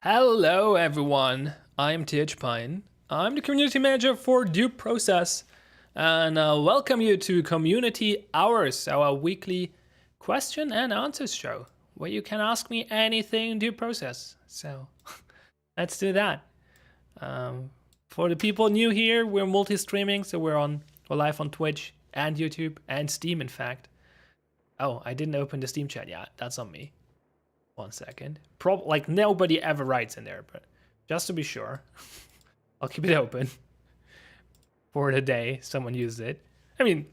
Hello everyone, I'm TH Pine. I'm the community manager for Due Process, and welcome you to Community Hours, our weekly question and answers show, where you can ask me anything Due Process. So let's do that. For the people new here, we're multi-streaming, so we're live on Twitch and YouTube and Steam, in fact. Oh, I didn't open the Steam chat yet. That's on me. 1 second. Like nobody ever writes in there, but just to be sure, I'll keep it open for the day someone used it. I mean,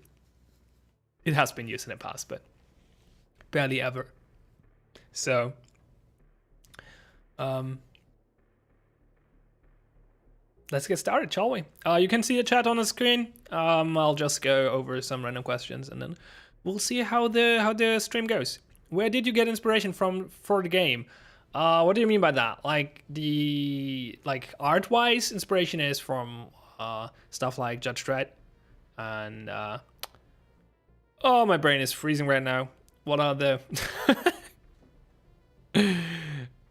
it has been used in the past, but barely ever. So, let's get started, shall we? You can see the chat on the screen. I'll just go over some random questions, and then we'll see how the stream goes. Where did you get inspiration from for the game? What do you mean by that? Like art-wise, inspiration is from stuff like Judge Dredd, and oh, my brain is freezing right now. What are the?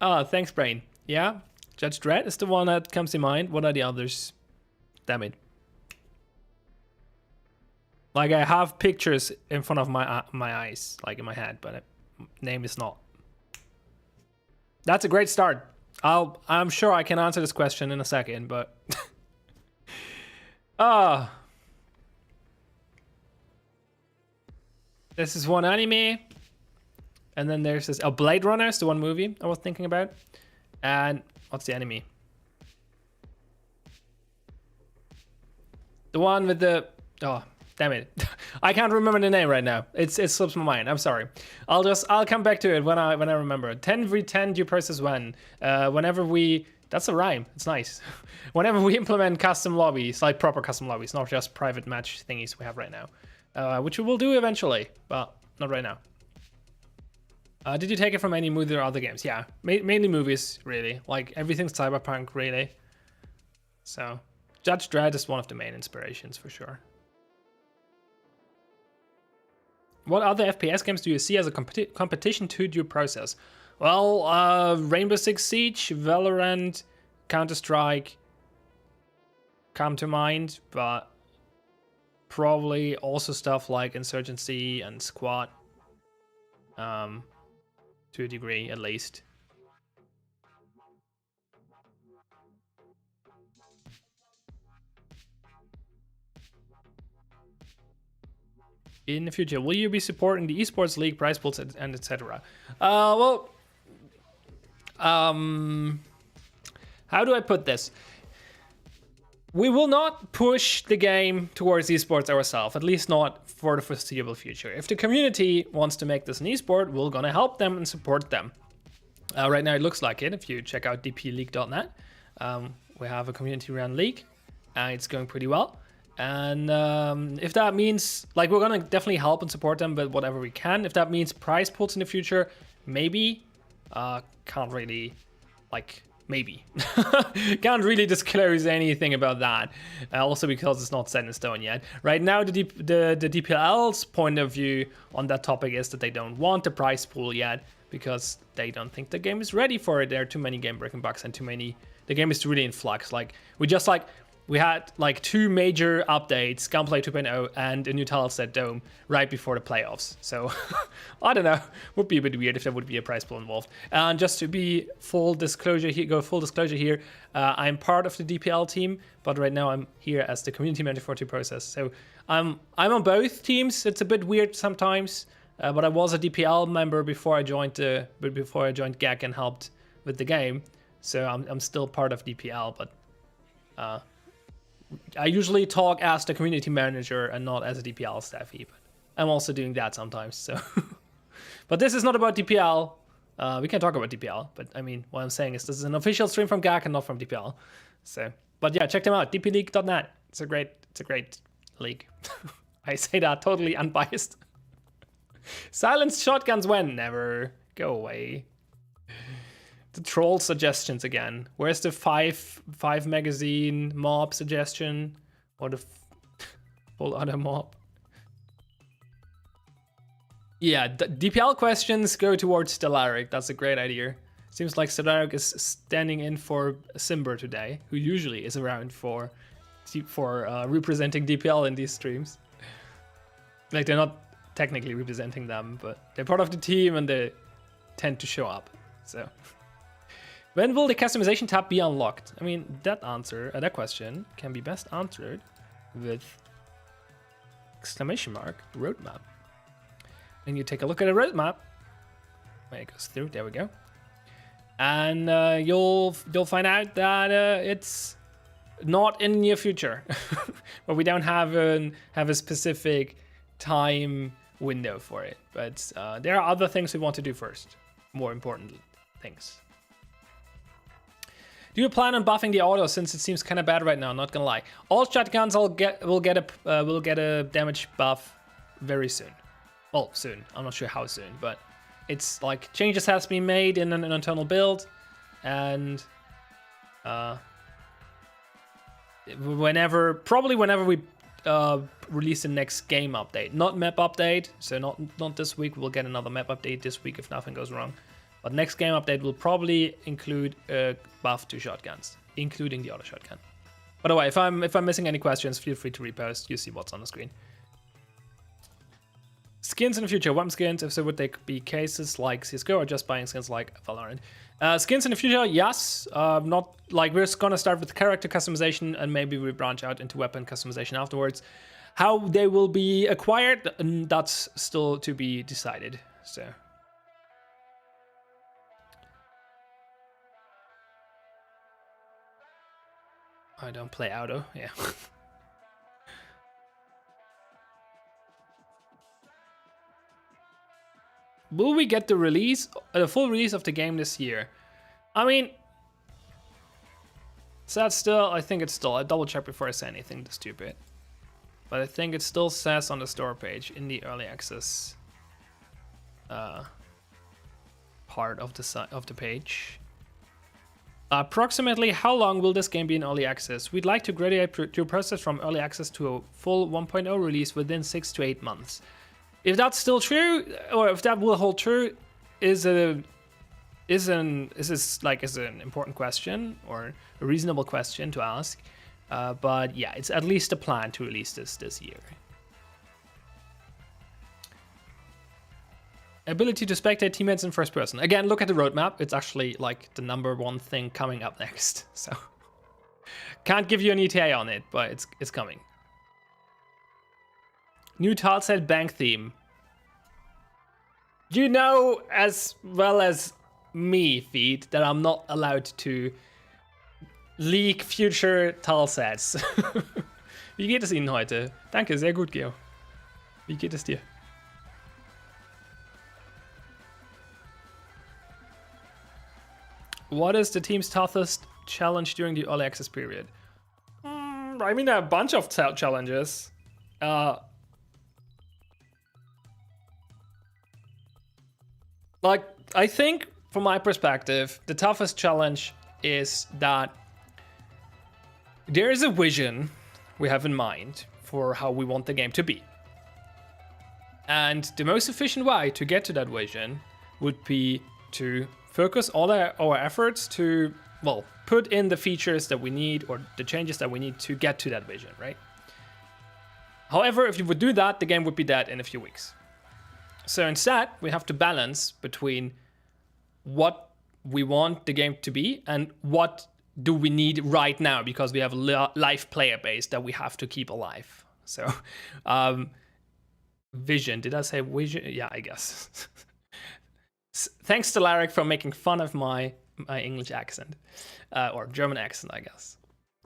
Thanks, brain. Yeah, Judge Dredd is the one that comes to mind. What are the others? Damn it. Like I have pictures in front of my eyes, like in my head, but name is not. That's a great start. I'm sure I can answer this question in a second, but this is one anime, and then there's this Blade Runner is the one movie I was thinking about, and what's the anime? The one with the... Oh, damn it. I can't remember the name right now. It slips my mind. I'm sorry. I'll come back to it when I remember. 10v10 due process when. Whenever we... That's a rhyme. It's nice. Whenever we implement custom lobbies, like proper custom lobbies, not just private match thingies we have right now. Which we will do eventually, but not right now. Did you take it from any movie or other games? Yeah, mainly movies, really. Like, everything's cyberpunk, really. So, Judge Dredd is one of the main inspirations, for sure. What other FPS games do you see as a competition to due process? Well, Rainbow Six Siege, Valorant, Counter-Strike come to mind, but probably also stuff like Insurgency and Squad. To a degree, at least. In the future, will you be supporting the esports league, prize pools, and etc.? Well, how do I put this? We will not push the game towards esports ourselves, at least not for the foreseeable future. If the community wants to make this an esport, we're gonna help them and support them. Right now it looks like it. If you check out dpleague.net, we have a community-run league, and it's going pretty well. And if that means, like, we're gonna definitely help and support them, but whatever we can. If that means prize pools in the future, maybe. Can't really, like, maybe. Can't really disclose anything about that. Also because it's not set in stone yet. Right now, the DPL's point of view on that topic is that they don't want the prize pool yet because they don't think the game is ready for it. There are too many game-breaking bugs and too many... The game is really in flux. Like, we had like 2 major updates, Gunplay 2.0 and a new tileset Dome right before the playoffs. So I don't know, would be a bit weird if there would be a prize pool involved. And just to be full disclosure here, I'm part of the DPL team, but right now I'm here as the community manager for Due Process. So I'm on both teams. It's a bit weird sometimes, but I was a DPL member before I joined GAC and helped with the game. So I'm still part of DPL, but I usually talk as the community manager and not as a DPL staffy, but I'm also doing that sometimes, so. But this is not about DPL. We can talk about DPL, but I mean, what I'm saying is this is an official stream from GAC and not from DPL. So, but yeah, check them out, dpleague.net. It's a great league. I say that totally unbiased. Silenced shotguns when? Never. Go away. The troll suggestions again. Where's the five magazine mob suggestion? Or the full other mob? Yeah, DPL questions go towards Stellarik. That's a great idea. Seems like Stellarik is standing in for Simber today, who usually is around for representing DPL in these streams. Like, they're not technically representing them, but they're part of the team and they tend to show up. So. When will the customization tab be unlocked? I mean, that question can be best answered with exclamation mark roadmap. And you take a look at a roadmap. When it goes through, there we go. And you'll find out that it's not in the near future, but we don't have a specific time window for it. But there are other things we want to do first, more important things. Do you plan on buffing the auto since it seems kind of bad right now? Not gonna lie. All shotguns will get a damage buff very soon. Well, soon. I'm not sure how soon, but it's like changes has been made in an internal build, and probably whenever we release the next game update, not map update. So not this week. We'll get another map update this week if nothing goes wrong. But next game update will probably include a buff to shotguns, including the auto shotgun. By the way, if I'm missing any questions, feel free to repost. You see what's on the screen. Skins in the future. What skins? If so, would they be cases like CSGO or just buying skins like Valorant? Skins in the future, yes. Not like we're just gonna start with character customization and maybe we branch out into weapon customization afterwards. How they will be acquired, that's still to be decided. So. I don't play auto, yeah. will we get the full release of the game this year? I mean, so that's still, I think it's still, I double check before I say anything stupid. But I think it still says on the store page in the early access part of the page. Approximately how long will this game be in early access? We'd like to graduate your process from early access to a full 1.0 release within 6 to 8 months. If that's still true, or if that will hold true, is an important question or a reasonable question to ask. But yeah, it's at least a plan to release this year. Ability to spectate teammates in first person. Again, look at the roadmap. It's actually like the #1 thing coming up next. So can't give you an ETA on it, but it's coming. New Tileset bank theme. You know as well as me, Feed, that I'm not allowed to leak future Tilesets. Wie geht es Ihnen heute? Danke, sehr gut, Geo. Wie geht es dir? What is the team's toughest challenge during the early access period? I mean, there are a bunch of challenges. Like, I think, from my perspective, the toughest challenge is that there is a vision we have in mind for how we want the game to be. And the most efficient way to get to that vision would be to focus all our efforts to, well, put in the features that we need or the changes that we need to get to that vision, right? However, if you would do that, the game would be dead in a few weeks. So instead, we have to balance between what we want the game to be and what do we need right now, because we have a live player base that we have to keep alive. So, vision. Did I say vision? Yeah, I guess. Thanks to Larek for making fun of my English accent. Or German accent, I guess.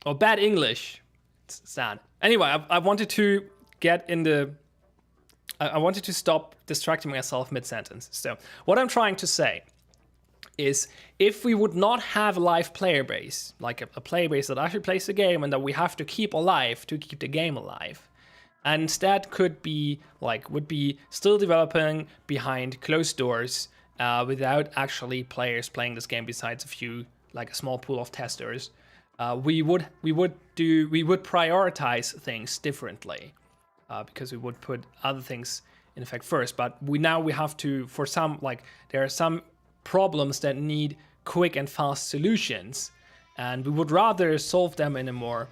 Or bad English. It's sad. Anyway, I wanted to get in the... I wanted to stop distracting myself mid-sentence. So, what I'm trying to say is, if we would not have a live player base, like a player base that actually plays the game and that we have to keep alive to keep the game alive, and instead would be still developing behind closed doors without actually players playing this game besides a few, like a small pool of testers, we would prioritize things differently because we would put other things in effect first. But we have to, for some, like, there are some problems that need quick and fast solutions, and we would rather solve them in a more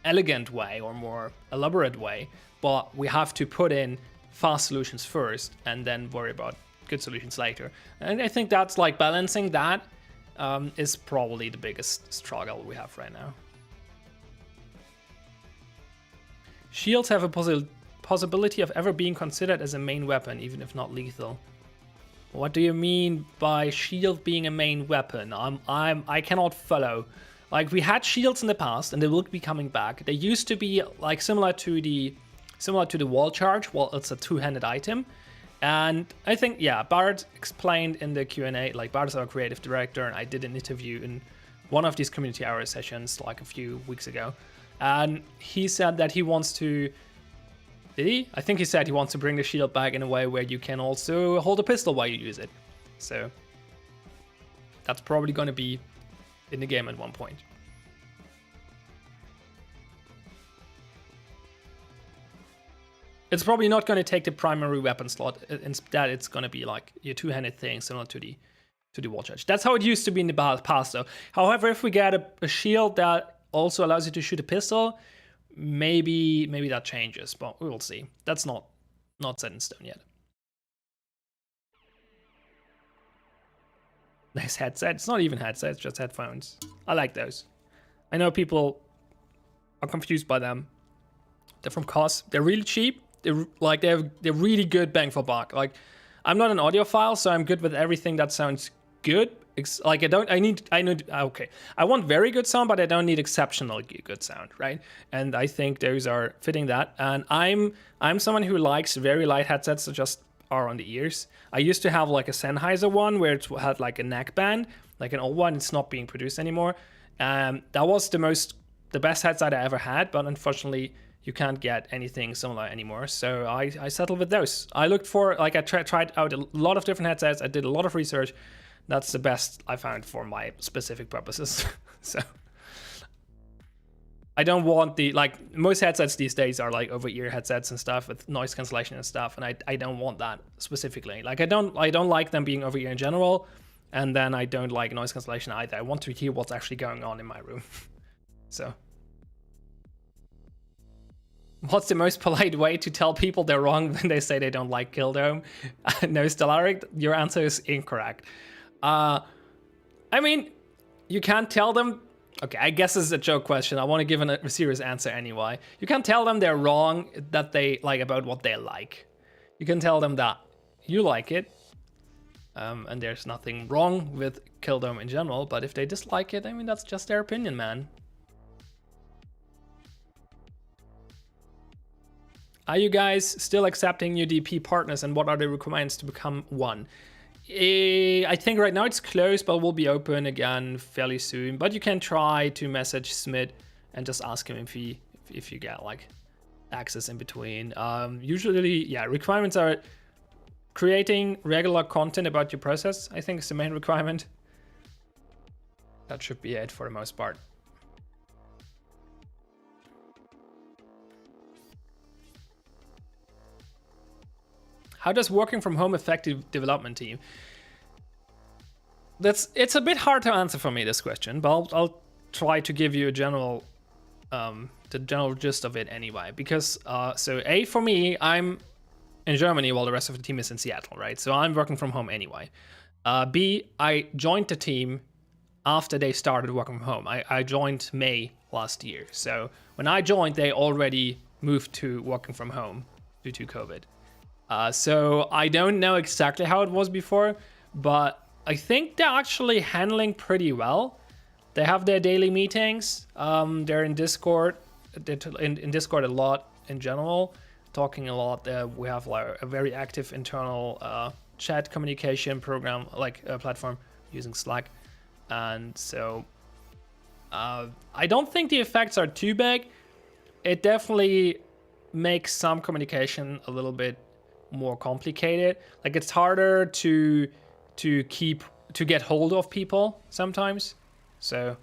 elegant way or more elaborate way, but we have to put in fast solutions first and then worry about good solutions later. And I think that's, like, balancing that is probably the biggest struggle we have right now. Shields have a possibility of ever being considered as a main weapon, even if not lethal. What do you mean by shield being a main weapon? I cannot follow. Like, we had shields in the past, and they will be coming back. They used to be like similar to the wall charge. Well, it's a two-handed item, and I think, yeah, Bart explained in the Q&A. Like, Bart is our creative director, and I did an interview in one of these community hour sessions like a few weeks ago, and he said that he wants to. Did he? I think he said he wants to bring the shield back in a way where you can also hold a pistol while you use it. So that's probably going to be in the game at one point. It's probably not going to take the primary weapon slot. Instead, it's going to be like your two-handed thing, similar to the wall charge. That's how it used to be in the past, though. However, if we get a shield that also allows you to shoot a pistol, maybe that changes, but we will see. That's not set in stone yet. Nice headset. It's not even headsets, just headphones. I like those. I know people are confused by them. They're from COS. They're really cheap. They're really good bang for buck. Like, I'm not an audiophile, so I'm good with everything that sounds good. Like, I want very good sound, but I don't need exceptional good sound, right? And I think those are fitting that. And I'm someone who likes very light headsets, so just are on the ears. I used to have like a Sennheiser one where it had like a neck band, like an old one. It's not being produced anymore. That was the best headset I ever had, but unfortunately you can't get anything similar anymore. So I settled with those. I looked for, like, I tried out a lot of different headsets. I did a lot of research. That's the best I found for my specific purposes. So I don't want like most headsets these days are like over-ear headsets and stuff with noise cancellation and stuff, and I don't want that specifically. Like I don't like them being over-ear in general, and then I don't like noise cancellation either. I want to hear what's actually going on in my room. So what's the most polite way to tell people they're wrong when they say they don't like Kildome? No, Stellaric, your answer is incorrect. I mean, you can't tell them. Okay, I guess this is a joke question. I want to give a serious answer anyway. You can't tell them they're wrong that they like about what they like. You can tell them that you like it, and there's nothing wrong with Kildome in general. But if they dislike it, I mean, that's just their opinion, man. Are you guys still accepting new DP partners, and what are the requirements to become one? I think right now it's closed, but will be open again fairly soon. But you can try to message Smith and just ask him if you get like access in between. Usually, yeah, requirements are creating regular content about your process. I think is the main requirement. That should be it for the most part. How does working from home affect the development team? It's a bit hard to answer for me, this question, but I'll try to give you a general, the general gist of it anyway. Because so A, for me, I'm in Germany while the rest of the team is in Seattle, right? So I'm working from home anyway. B, I joined the team after they started working from home. I joined May last year. So when I joined, they already moved to working from home due to COVID. So I don't know exactly how it was before, but I think they're actually handling pretty well. They have their daily meetings. They're in Discord. They're in Discord a lot in general, talking a lot. We have like a very active internal chat communication program, like a platform using Slack. And so I don't think the effects are too big. It definitely makes some communication a little bit more complicated. Like it's harder to get hold of people sometimes. So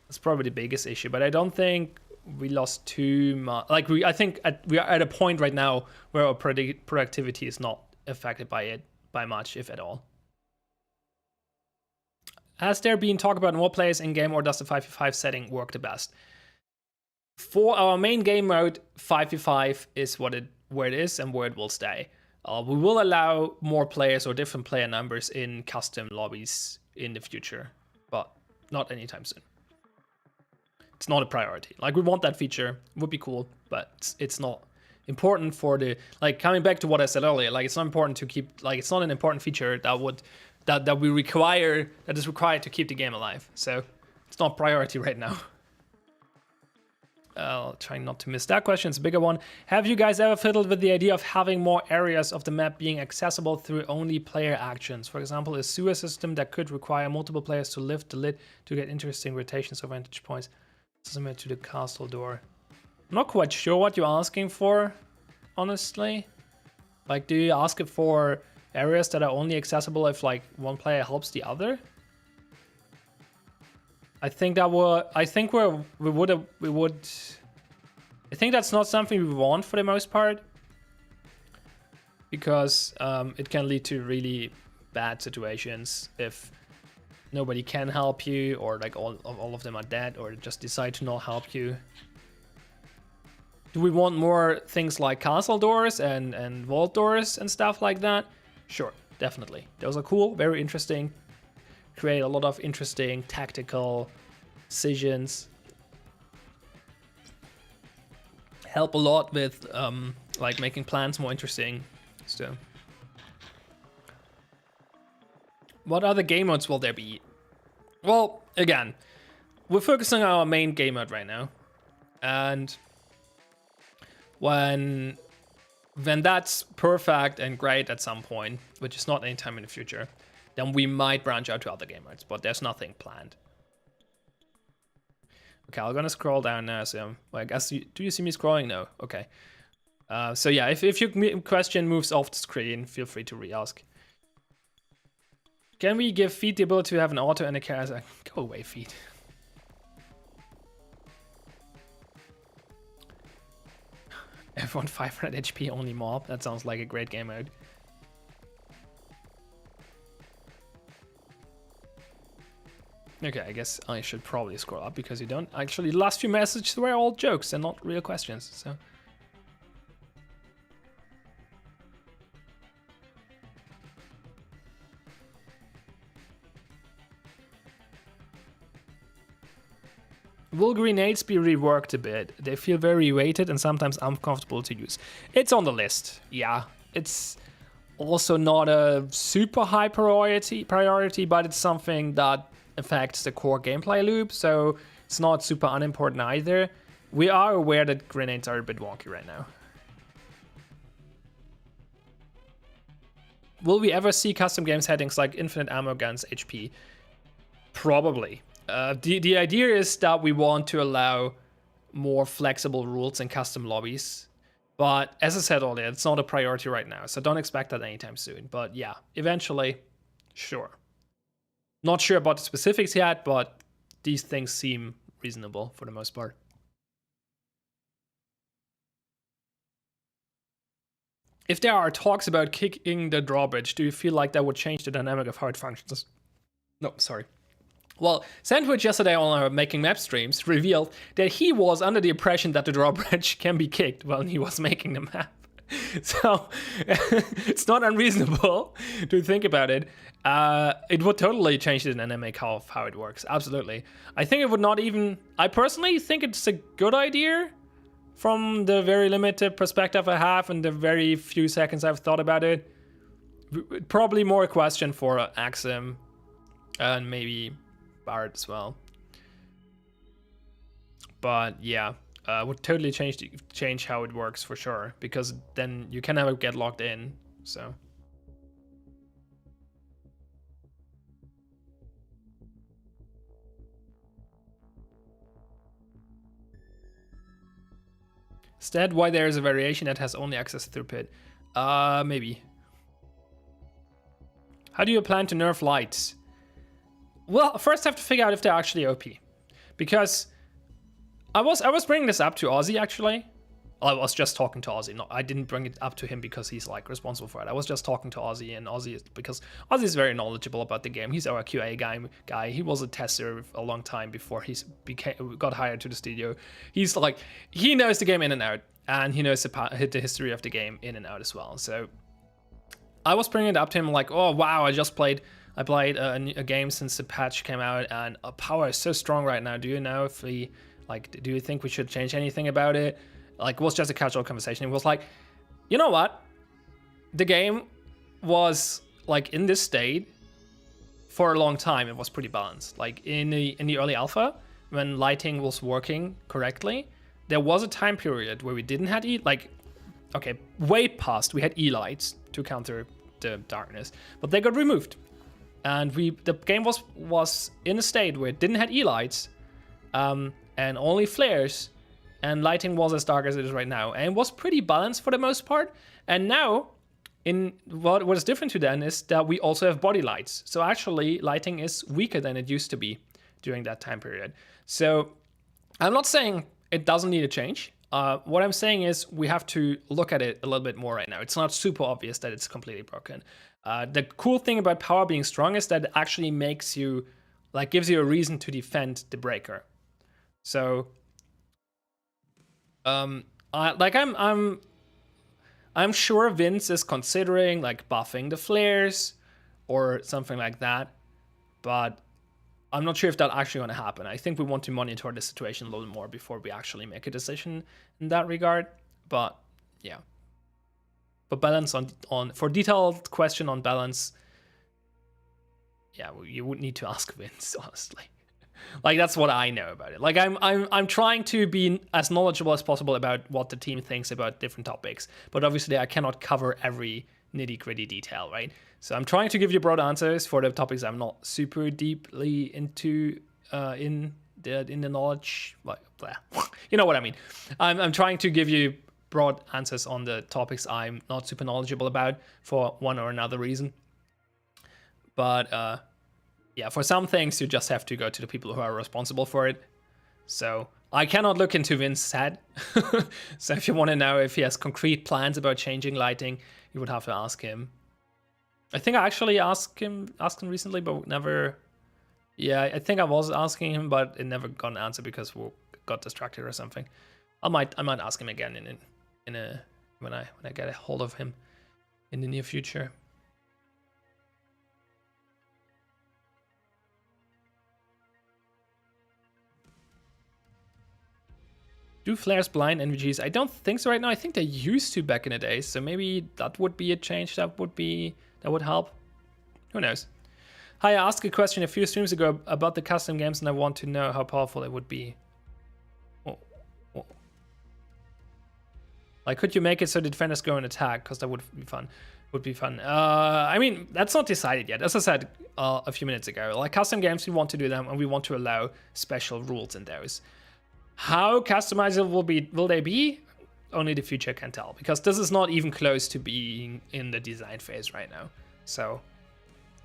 that's probably the biggest issue. But I don't think we lost too much. Like I think we are at a point right now where our productivity is not affected by it by much, if at all. Has there been talk about more players in game, or does the 5v5 setting work the best? For our main game mode, 5v5 is where it is and where it will stay. We will allow more players or different player numbers in custom lobbies in the future, but not anytime soon. It's not a priority. Like, we want that feature, it would be cool, but it's not important for the, like, coming back to what I said earlier, like, it's not important to keep, like, it's not an important feature that we require, that is required to keep the game alive. So it's not priority right now. I'll try not to miss that question. It's a bigger one. Have you guys ever fiddled with the idea of having more areas of the map being accessible through only player actions? For example, a sewer system that could require multiple players to lift the lid to get interesting rotations or vantage points, similar to the castle door. I'm not quite sure what you're asking for, honestly. Like, do you ask it for areas that are only accessible if like one player helps the other? I think that I think that's not something we want for the most part, because it can lead to really bad situations if nobody can help you, or like all of them are dead, or just decide to not help you. Do we want more things like castle doors and vault doors and stuff like that? Sure, definitely. Those are cool, very interesting. Create a lot of interesting tactical decisions. Help a lot with like making plans more interesting. So, what other game modes will there be? Well, again, we're focusing on our main game mode right now, and when When that's perfect and great at some point, which is not anytime in the future, then we might branch out to other game modes, but there's nothing planned. Okay, I'm gonna scroll down now. So I guess do you see me scrolling? No. Okay. So yeah, if your question moves off the screen, feel free to re-ask. Can we give Feet the ability to have an auto and a character? Go away, Feet. Everyone 500 HP only mob. That sounds like a great game mode. Okay, I guess I should probably scroll up because you don't. Actually, the last few messages were all jokes and not real questions, so. Will grenades be reworked a bit? They feel very weighted and sometimes uncomfortable to use. It's on the list, yeah. It's also not a super high priority, but it's something that affects the core gameplay loop, so it's not super unimportant either. We are aware that grenades are a bit wonky right now. Will we ever see custom game settings like infinite ammo guns, HP? Probably. The idea is that we want to allow more flexible rules in custom lobbies. But as I said earlier, it's not a priority right now, so don't expect that anytime soon. But yeah, eventually, sure. Not sure about the specifics yet, but these things seem reasonable for the most part. If there are talks about kicking the drawbridge, do you feel like that would change the dynamic of how it functions? No, sorry. Well, Sandwich yesterday on our Making Map streams revealed that he was under the impression that the drawbridge can be kicked while he was making the map. So it's not unreasonable to think about it. It would totally change the dynamic of how it works. Absolutely. I think it would not even... I personally think it's a good idea from the very limited perspective I have and the very few seconds I've thought about it. Probably more a question for Axim and maybe Barret as well. But yeah, would totally change how it works for sure, because then you can never get locked in. So instead, why there is a variation that has only access through pit? Maybe. How do you plan to nerf lights? Well, first I have to figure out if they're actually OP, because I was bringing this up to Ozzy actually. I was just talking to Ozzy. No, I didn't bring it up to him because he's like responsible for it. I was just talking to Ozzy, and Ozzy is because Ozzy is very knowledgeable about the game. He's our QA guy. He was a tester a long time before he got hired to the studio. He's like, he knows the game in and out, and he knows the history of the game in and out as well. So I was bringing it up to him like, oh wow, I played a game since the patch came out, and power is so strong right now. Do you know if we do you think we should change anything about it? Like, it was just a casual conversation. It was like, you know what? The game was like in this state for a long time. It was pretty balanced. Like in the early alpha, when lighting was working correctly, there was a time period where we didn't have way past we had E-lights to counter the darkness, but they got removed. And the game was in a state where it didn't have E-lights, and only flares, and lighting was as dark as it is right now, and it was pretty balanced for the most part. And now, what is different to then is that we also have body lights. So actually, lighting is weaker than it used to be during that time period. So I'm not saying it doesn't need a change. What I'm saying is we have to look at it a little bit more right now. It's not super obvious that it's completely broken. The cool thing about power being strong is that it actually makes you, gives you a reason to defend the breaker. So, I'm sure Vince is considering buffing the flares or something like that, but I'm not sure if that's actually going to happen. I think we want to monitor the situation a little more before we actually make a decision in that regard. But yeah. But balance for detailed question on balance, yeah, you would need to ask Vince, honestly. Like that's what I know about it. Like I'm trying to be as knowledgeable as possible about what the team thinks about different topics, but obviously I cannot cover every nitty-gritty detail, right? So I'm trying to give you broad answers for the topics I'm not super deeply into in the knowledge, like you know what I mean. I'm trying to give you broad answers on the topics I'm not super knowledgeable about for one or another reason. But yeah, for some things you just have to go to the people who are responsible for it. So I cannot look into Vince's head. So if you want to know if he has concrete plans about changing lighting, you would have to ask him. I think I actually asked him recently, but never. Yeah, I think I was asking him, but it never got an answer because we got distracted or something. I might ask him again when I get a hold of him in the near future. Do flares blind NVGs? I don't think so right now. I think they used to back in the days, so maybe that would be a change that would help. Who knows? Hi, I asked a question a few streams ago about the custom games, and I want to know how powerful they would be. Oh. Like, could you make it so the defenders go and attack? Because that would be fun. I mean, that's not decided yet. As I said a few minutes ago, like custom games, we want to do them, and we want to allow special rules in those. How customizable will they be? Only the future can tell, because this is not even close to being in the design phase right now. So,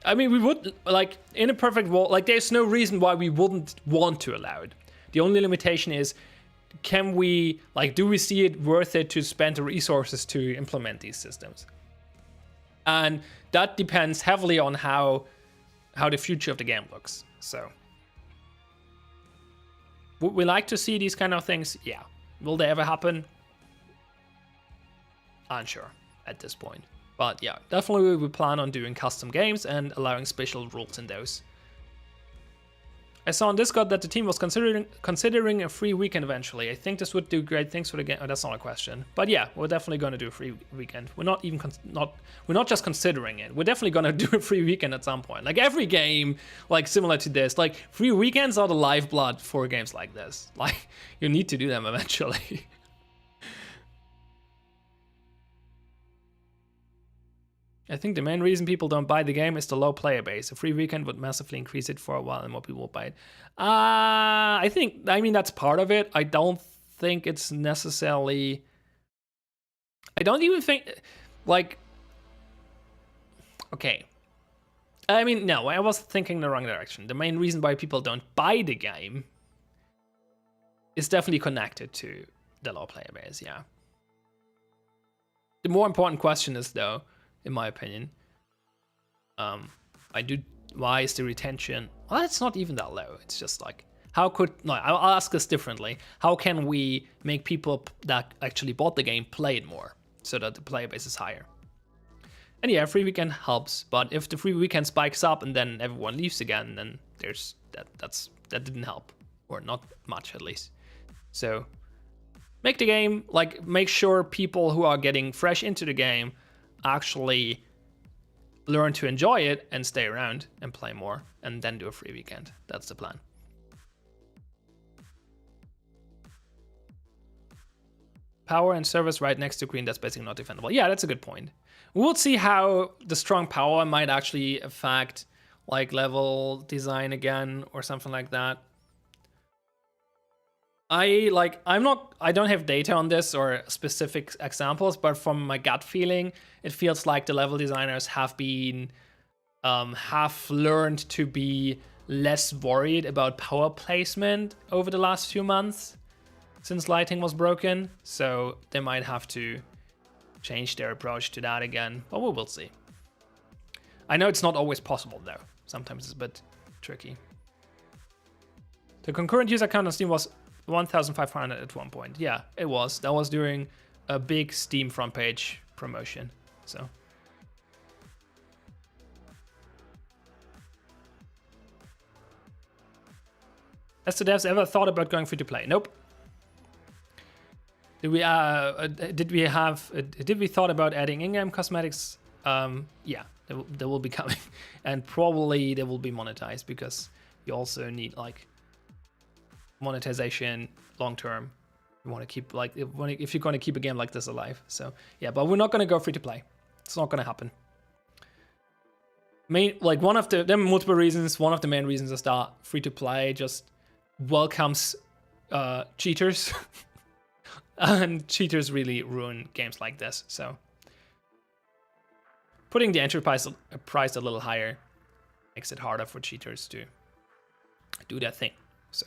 I mean, we would, like, in a perfect world, like, there's no reason why we wouldn't want to allow it. The only limitation is, can we, like, do we see it worth it to spend the resources to implement these systems? And that depends heavily on how the future of the game looks. So, would we like to see these kind of things? Yeah. Will they ever happen? Unsure at this point. But yeah, definitely we plan on doing custom games and allowing special rules in those. I saw on Discord that the team was considering a free weekend eventually. I think this would do great things for the game. Oh, that's not a question. But yeah, we're definitely going to do a free weekend. We're not even we're not just considering it. We're definitely going to do a free weekend at some point. Like every game, like similar to this, like free weekends are the lifeblood for games like this. Like you need to do them eventually. I think the main reason people don't buy the game is the low player base. A free weekend would massively increase it for a while and more people will buy it. I mean, that's part of it. I don't think it's necessarily... I don't even think... Like... Okay. I mean, no, I was thinking the wrong direction. The main reason why people don't buy the game is definitely connected to the low player base, yeah. The more important question is, though, in my opinion, why is the retention, well, it's not even that low. It's just like, I'll ask this differently. How can we make people that actually bought the game play it more so that the player base is higher? And yeah, free weekend helps, but if the free weekend spikes up and then everyone leaves again, then there's that didn't help, or not much at least. So make the game, like, make sure people who are getting fresh into the game actually learn to enjoy it and stay around and play more, and then do a free weekend. That's the plan. Power and service right next to green, that's basically not defendable. Yeah, that's a good point. We'll see how the strong power might actually affect like level design again or something like that. I don't have data on this or specific examples, but from my gut feeling, it feels like the level designers have learned to be less worried about power placement over the last few months since lighting was broken. So they might have to change their approach to that again, but we will see. I know it's not always possible though. Sometimes it's a bit tricky. The concurrent user count on Steam was 1,500 at one point. Yeah, it was. That was during a big Steam front page promotion. So. Has the devs ever thought about going free to play? Nope. Did we thought about adding in-game cosmetics? Yeah, they will be coming, and probably they will be monetized because you also need like monetization long term. You want to keep like if you're going to keep a game like this alive. So yeah, but we're not going to go free to play. It's not going to happen. One of there are multiple reasons. One of the main reasons is that free to play just welcomes cheaters, and cheaters really ruin games like this. So putting the entry price a little higher makes it harder for cheaters to do their thing. So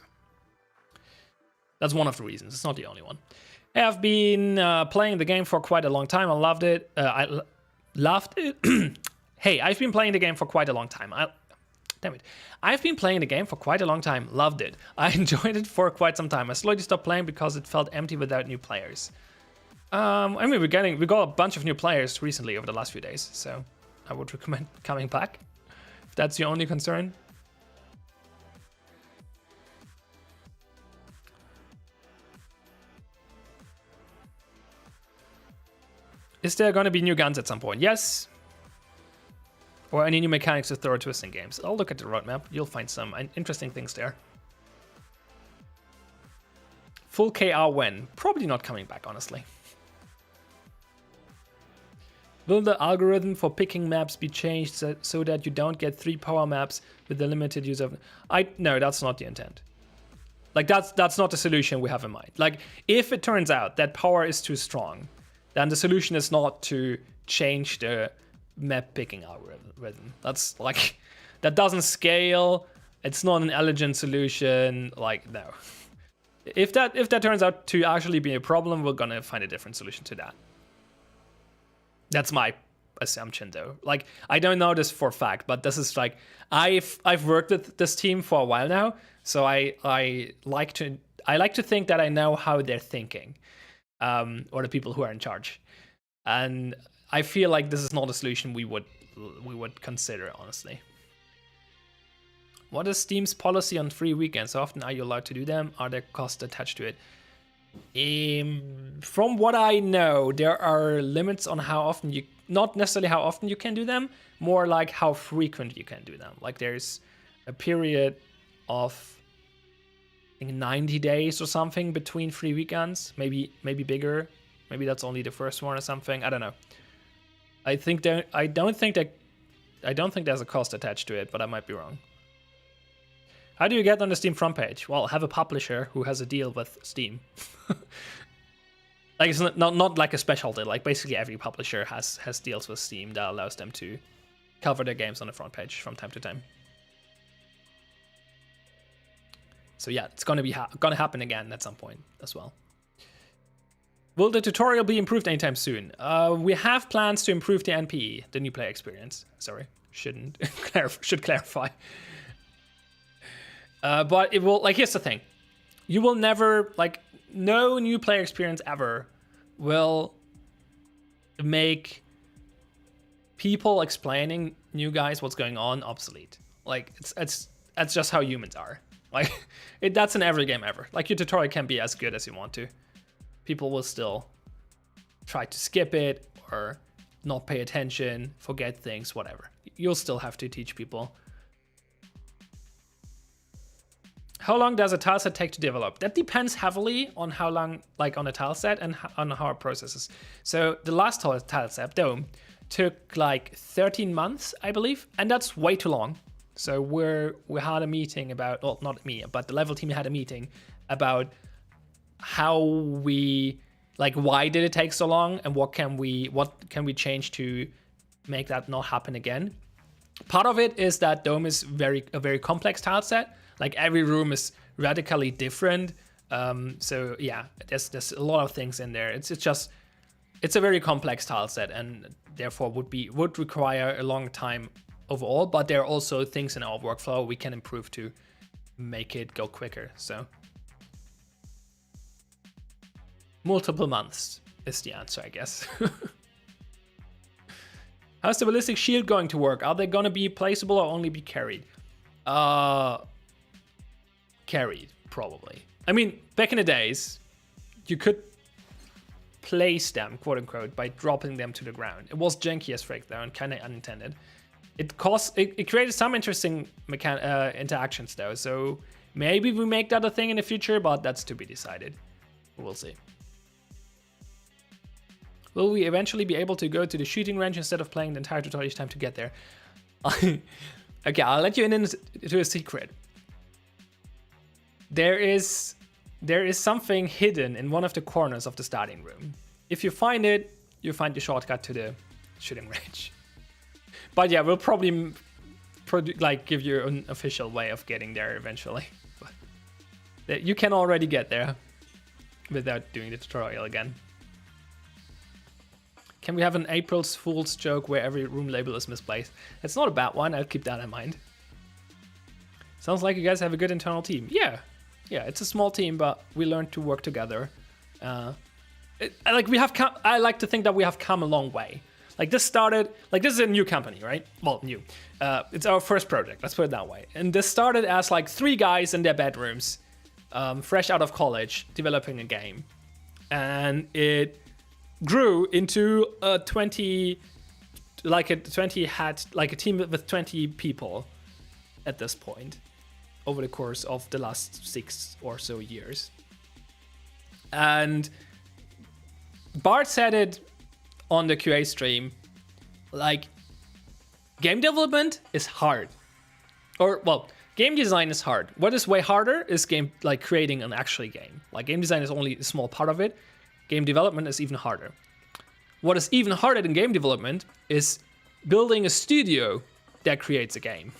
that's one of the reasons. It's not the only one. I have been playing the game for quite a long time. I loved it. I loved it. Hey, I've been playing the game for quite a long time. Damn it. I've been playing the game for quite a long time. Loved it. I enjoyed it for quite some time. I slowly stopped playing because it felt empty without new players. I mean, we got a bunch of new players recently over the last few days, so I would recommend coming back if that's your only concern. Is there going to be new guns at some point? Yes. Or any new mechanics to throw a twist in games. I'll look at the roadmap. You'll find some interesting things there. Full KR when? Probably not coming back, honestly. Will the algorithm for picking maps be changed so that you don't get 3 power maps with the limited use of... No, that's not the intent. Like, that's not the solution we have in mind. Like, if it turns out that power is too strong, then the solution is not to change the map picking algorithm. That's like, that doesn't scale. It's not an elegant solution. Like, no. If that turns out to actually be a problem, we're gonna find a different solution to that. That's my assumption, though. Like, I don't know this for a fact, but this is like, I've worked with this team for a while now, so I like to think that I know how they're thinking, or the people who are in charge, and I feel like this is not a solution we would consider, honestly. What is Steam's policy on free weekends? How often are you allowed to do them? Are there costs attached to it? From what I know, there are limits on how often you, not necessarily how often you can do them, more like how frequent you can do them. Like there's a period of, I think, 90 days or something between free weekends, maybe bigger. Maybe that's only the first one or something. I don't know. I don't think there's a cost attached to it, but I might be wrong. How do you get on the Steam front page? Well, have a publisher who has a deal with Steam. Like, it's not like a specialty. Like, basically every publisher has deals with Steam that allows them to cover their games on the front page from time to time. So yeah, it's gonna happen again at some point as well. Will the tutorial be improved anytime soon? We have plans to improve the NPE, the new player experience. Sorry, should clarify. But it will, like, here's the thing. You will never, like, no new player experience ever will make people explaining new guys what's going on obsolete. Like, it's just how humans are. Like, that's in every game ever. Like, your tutorial can be as good as you want to. People will still try to skip it or not pay attention, forget things, whatever. You'll still have to teach people. How long does a tile set take to develop? That depends heavily on how long, like on a tile set and on how it processes. So the last tile set, Dome, took like 13 months, I believe, and that's way too long. So we had a meeting about, well, not me, but the level team had a meeting about how we, like, why did it take so long and what can we change to make that not happen again. Part of it is that Dome is a very complex tile set. Like, every room is radically different. So yeah, there's a lot of things in there. It's a very complex tile set, and therefore would require a long time overall. But there are also things in our workflow we can improve to make it go quicker. So multiple months is the answer, I guess. How's the ballistic shield going to work? Are they going to be placeable or only be carried? Carried, probably. I mean, back in the days, you could place them, quote unquote, by dropping them to the ground. It was janky as frick though, and kind of unintended. It created some interesting interactions though. So Maybe we make that a thing in the future, but that's to be decided. We'll see. Will we eventually be able to go to the shooting range instead of playing the entire tutorial each time to get there? Okay, I'll let you in into a secret. There is something hidden in one of the corners of the starting room. If you find it, you find the shortcut to the shooting range. But yeah, we'll probably like give you an official way of getting there eventually. But you can already get there without doing the tutorial again. Can we have an April Fool's joke where every room label is misplaced? It's not a bad one, I'll keep that in mind. Sounds like you guys have a good internal team. Yeah, it's a small team, but we learned to work together. I like to think that we have come a long way. Like this is a new company, right? Well, new. It's our first project, let's put it that way. And this started as like 3 guys in their bedrooms, fresh out of college, developing a game. And it grew into a team with 20 people at this point over the course of the last 6 or so years. And Bart said it on the QA stream, like, game development is hard. Game design is hard. What is way harder is creating an actual game. Like, game design is only a small part of it. Game development is even harder. What is even harder than game development is building a studio that creates a game.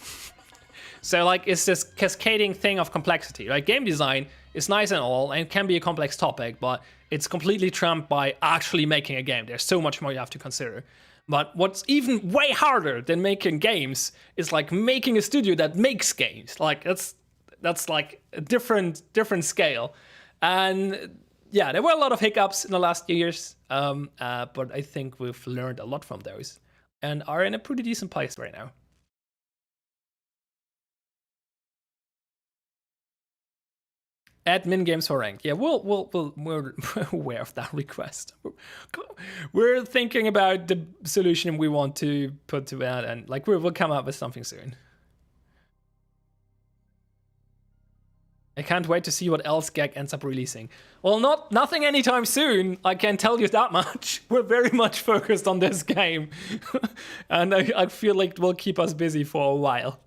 So like it's this cascading thing of complexity. Like game design is nice and all and can be a complex topic, but it's completely trumped by actually making a game. There's so much more you have to consider. But what's even way harder than making games is like making a studio that makes games. Like that's like a different scale. And yeah, there were a lot of hiccups in the last years, but I think we've learned a lot from those and are in a pretty decent place right now. Admin games for ranked. Yeah, we're aware of that request. We're thinking about the solution we want to put to that, and like we'll come up with something soon. I can't wait to see what else GEG ends up releasing. Well, nothing anytime soon, I can tell you that much. We're very much focused on this game. And I feel like it will keep us busy for a while.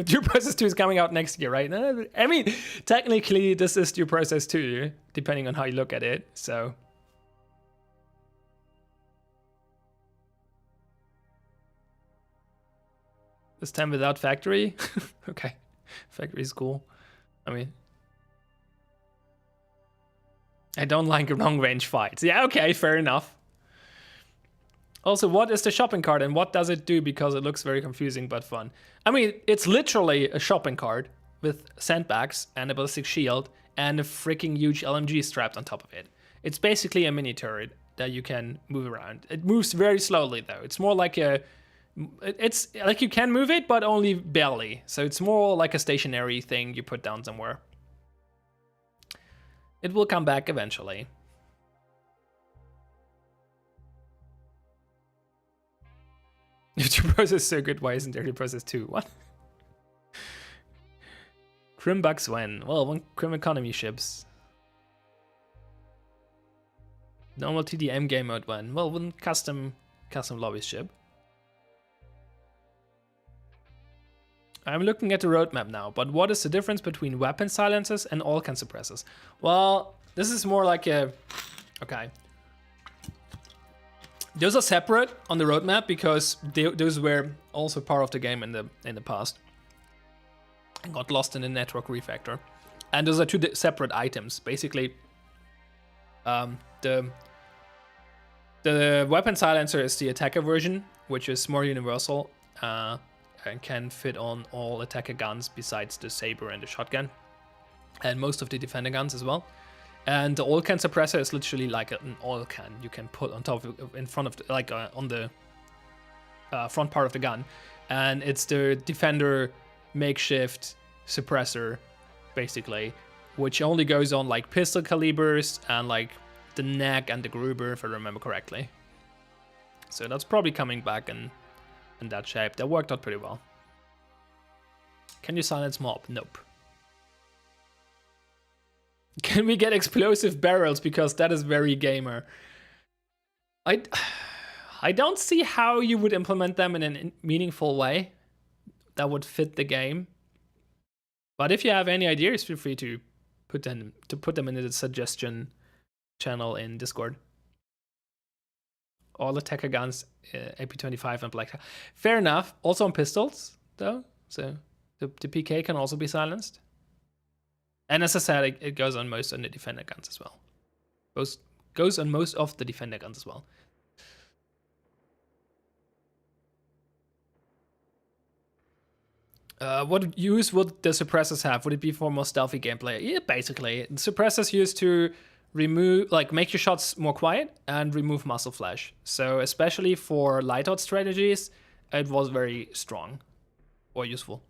Due Process 2 is coming out next year, right? I mean, technically, this is Due Process 2, depending on how you look at it, so... This time without factory? Okay. Factory is cool. I mean... I don't like long range fights. Yeah, okay, fair enough. Also, what is the shopping cart and what does it do? Because it looks very confusing but fun. I mean, it's literally a shopping cart with sandbags and a ballistic shield and a freaking huge LMG strapped on top of it. It's basically a mini turret that you can move around. It moves very slowly though. It's more like it's like you can move it, but only barely. So it's more like a stationary thing you put down somewhere. It will come back eventually. Due Process is so good, why isn't there Due Process 2? What? Crim bugs when? Well, when Crim economy ships. Normal TDM game mode when? Well, when custom lobbies ship. I'm looking at the roadmap now, but what is the difference between weapon silencers and all-can suppressors? Well, this is more like a... Okay. Those are separate on the roadmap because those were also part of the game in the past. And got lost in the network refactor. And those are two separate items. Basically, the weapon silencer is the attacker version, which is more universal and can fit on all attacker guns besides the saber and the shotgun, and most of the defender guns as well. And the all-can suppressor is literally like an all-can you can put on top of, in front of, on the front part of the gun. And it's the defender makeshift suppressor, basically, which only goes on like pistol calibers and like the neck and the Gruber, if I remember correctly. So that's probably coming back in that shape. That worked out pretty well. Can you silence mob? Nope. Can we get explosive barrels? Because that is very gamer. I don't see how you would implement them in a meaningful way that would fit the game. But if you have any ideas, feel free to put them in the suggestion channel in Discord. All attacker guns, AP25 and Black. Fair enough. Also on pistols, though. So the PK can also be silenced. And as I said, it goes on most of the defender guns as well. Goes on most of the defender guns as well. What use would the suppressors have? Would it be for more stealthy gameplay? Yeah, basically. The suppressors used to remove, like, make your shots more quiet and remove muzzle flash. So especially for light out strategies, it was very strong or useful.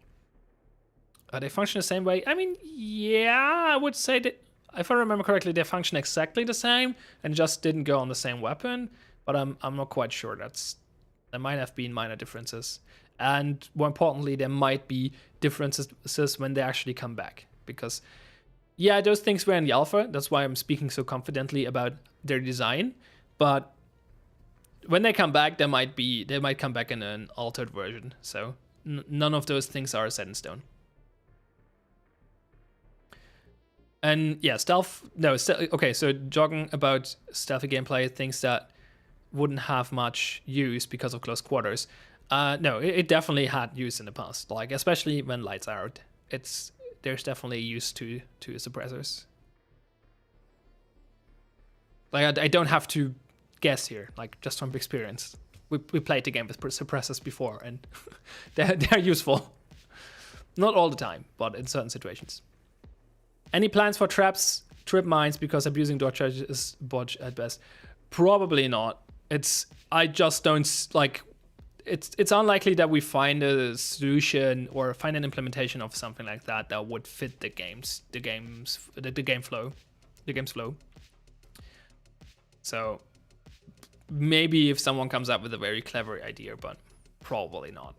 They function the same way. I mean, yeah, I would say that if I remember correctly, they function exactly the same and just didn't go on the same weapon. But I'm not quite sure. There might have been minor differences. And more importantly, there might be differences when they actually come back. Because, yeah, those things were in the alpha. That's why I'm speaking so confidently about their design. But when they come back, they might come back in an altered version. So none of those things are set in stone. And yeah, okay, so jogging about stealthy gameplay, things that wouldn't have much use because of close quarters. No, it definitely had use in the past, like especially when lights are out. There's definitely use to suppressors. Like I don't have to guess here, like just from experience. We played the game with suppressors before, and they're useful. Not all the time, but in certain situations. Any plans for traps, trip mines, because abusing dodge charges is botch at best? Probably not. I just don't like. It's unlikely that we find a solution or find an implementation of something like that that would fit the game's flow. So maybe if someone comes up with a very clever idea, but probably not.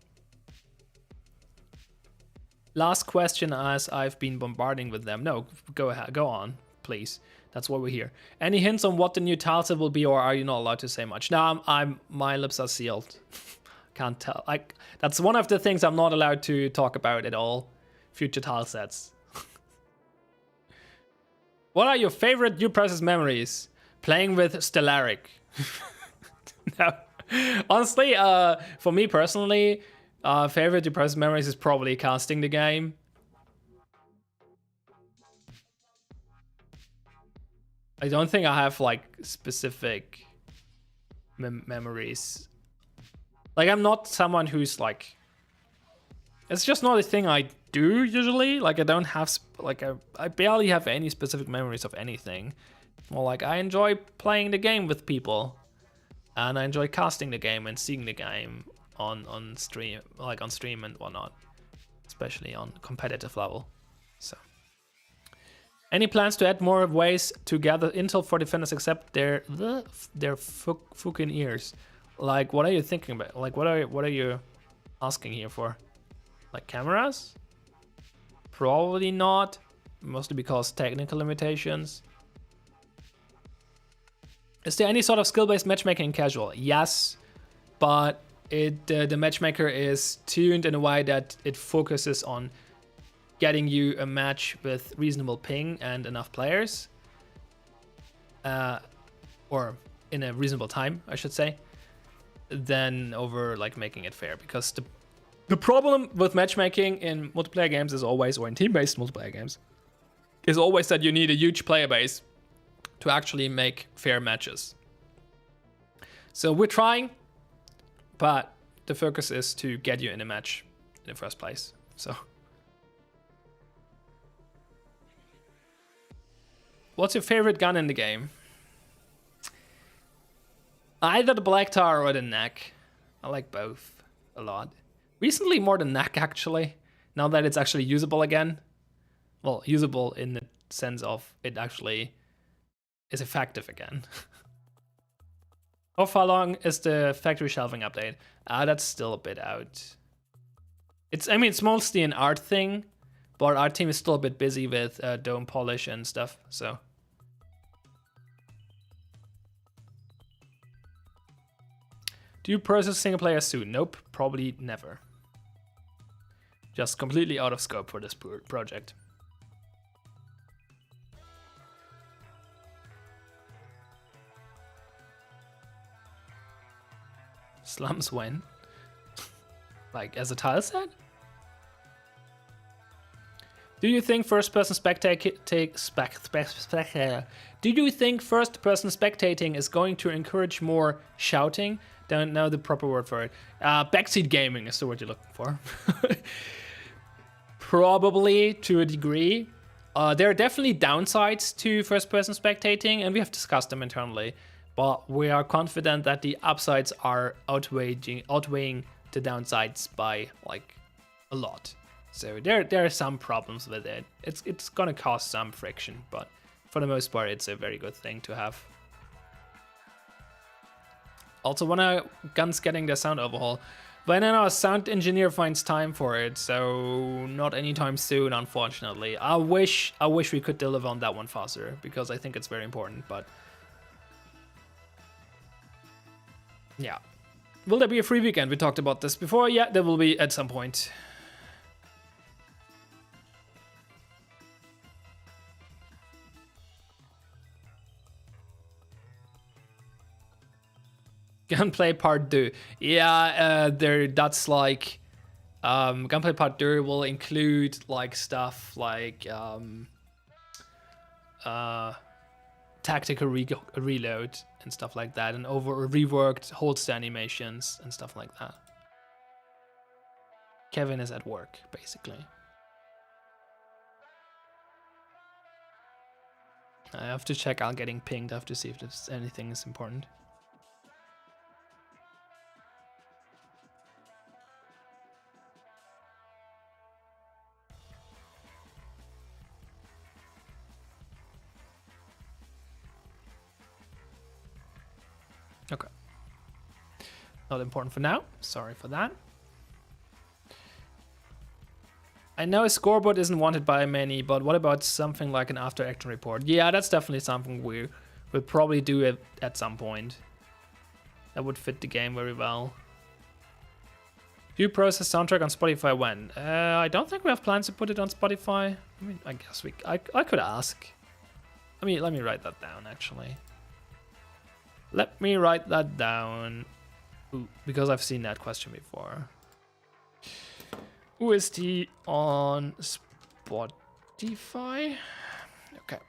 Last question, as I've been bombarding with them. No, go ahead, go on, please. That's why we're here. Any hints on what the new tileset will be, or are you not allowed to say much? No, my lips are sealed. Can't tell. Like, that's one of the things I'm not allowed to talk about at all. Future tilesets. What are your favorite Due Process memories? Playing with Stellaric. No. Honestly, for me personally, favorite Due Process memories is probably casting the game. I don't think I have like specific memories. Like, I'm not someone who's like, it's just not a thing I do usually. Like, I don't have, like, I barely have any specific memories of anything. More like, I enjoy playing the game with people, and I enjoy casting the game and seeing the game on stream, like on stream and whatnot, especially on competitive level. So, any plans to add more ways to gather intel for defenders except their fucking ears? Like, what are you thinking about? Like, what are you asking here for? Like cameras? Probably not. Mostly because technical limitations. Is there any sort of skill-based matchmaking in casual? Yes, but the matchmaker is tuned in a way that it focuses on getting you a match with reasonable ping and enough players, or in a reasonable time, I should say, than over like making it fair. Because the problem with matchmaking in multiplayer games is always, or in team-based multiplayer games, is always that you need a huge player base to actually make fair matches. So we're trying, but the focus is to get you in a match in the first place. So, what's your favorite gun in the game? Either the Black Tar or the NAC. I like both a lot. Recently more the NAC actually, now that it's actually usable again. Well, usable in the sense of it actually is effective again. How far along is the factory shelving update? That's still a bit out. I mean, it's mostly an art thing, but our team is still a bit busy with dome polish and stuff, so. Do you process single player soon? Nope, probably never. Just completely out of scope for this project. Slums when? Like as a tile set? Do you think first-person Do you think first-person spectating is going to encourage more shouting? Don't know the proper word for it. Backseat gaming is the word you're looking for. Probably to a degree. There are definitely downsides to first-person spectating, and we have discussed them internally. But we are confident that the upsides are outweighing the downsides by like a lot. So there are some problems with it. It's gonna cause some friction, but for the most part, it's a very good thing to have. Also, when a gun's getting the sound overhaul, when our sound engineer finds time for it, so not anytime soon, unfortunately. I wish we could deliver on that one faster, because I think it's very important, but yeah. Will there be a free weekend? We talked about this before. Yeah, there will be at some point. Gunplay Part 2. Yeah, that's like Gunplay Part 2 will include like stuff like tactical reload and stuff like that, and reworked holster animations and stuff like that. Kevin is at work, basically. I have to check. I'm getting pinged. I have to see if there's anything is important. Okay. Not important for now. Sorry for that. I know a scoreboard isn't wanted by many, but what about something like an after action report? Yeah, that's definitely something we will probably do it at some point. That would fit the game very well. Do you process soundtrack on Spotify when? I don't think we have plans to put it on Spotify. I mean, I guess I could ask. Let me write that down, actually. Let me write that down. Ooh, because I've seen that question before. OST on Spotify. Okay.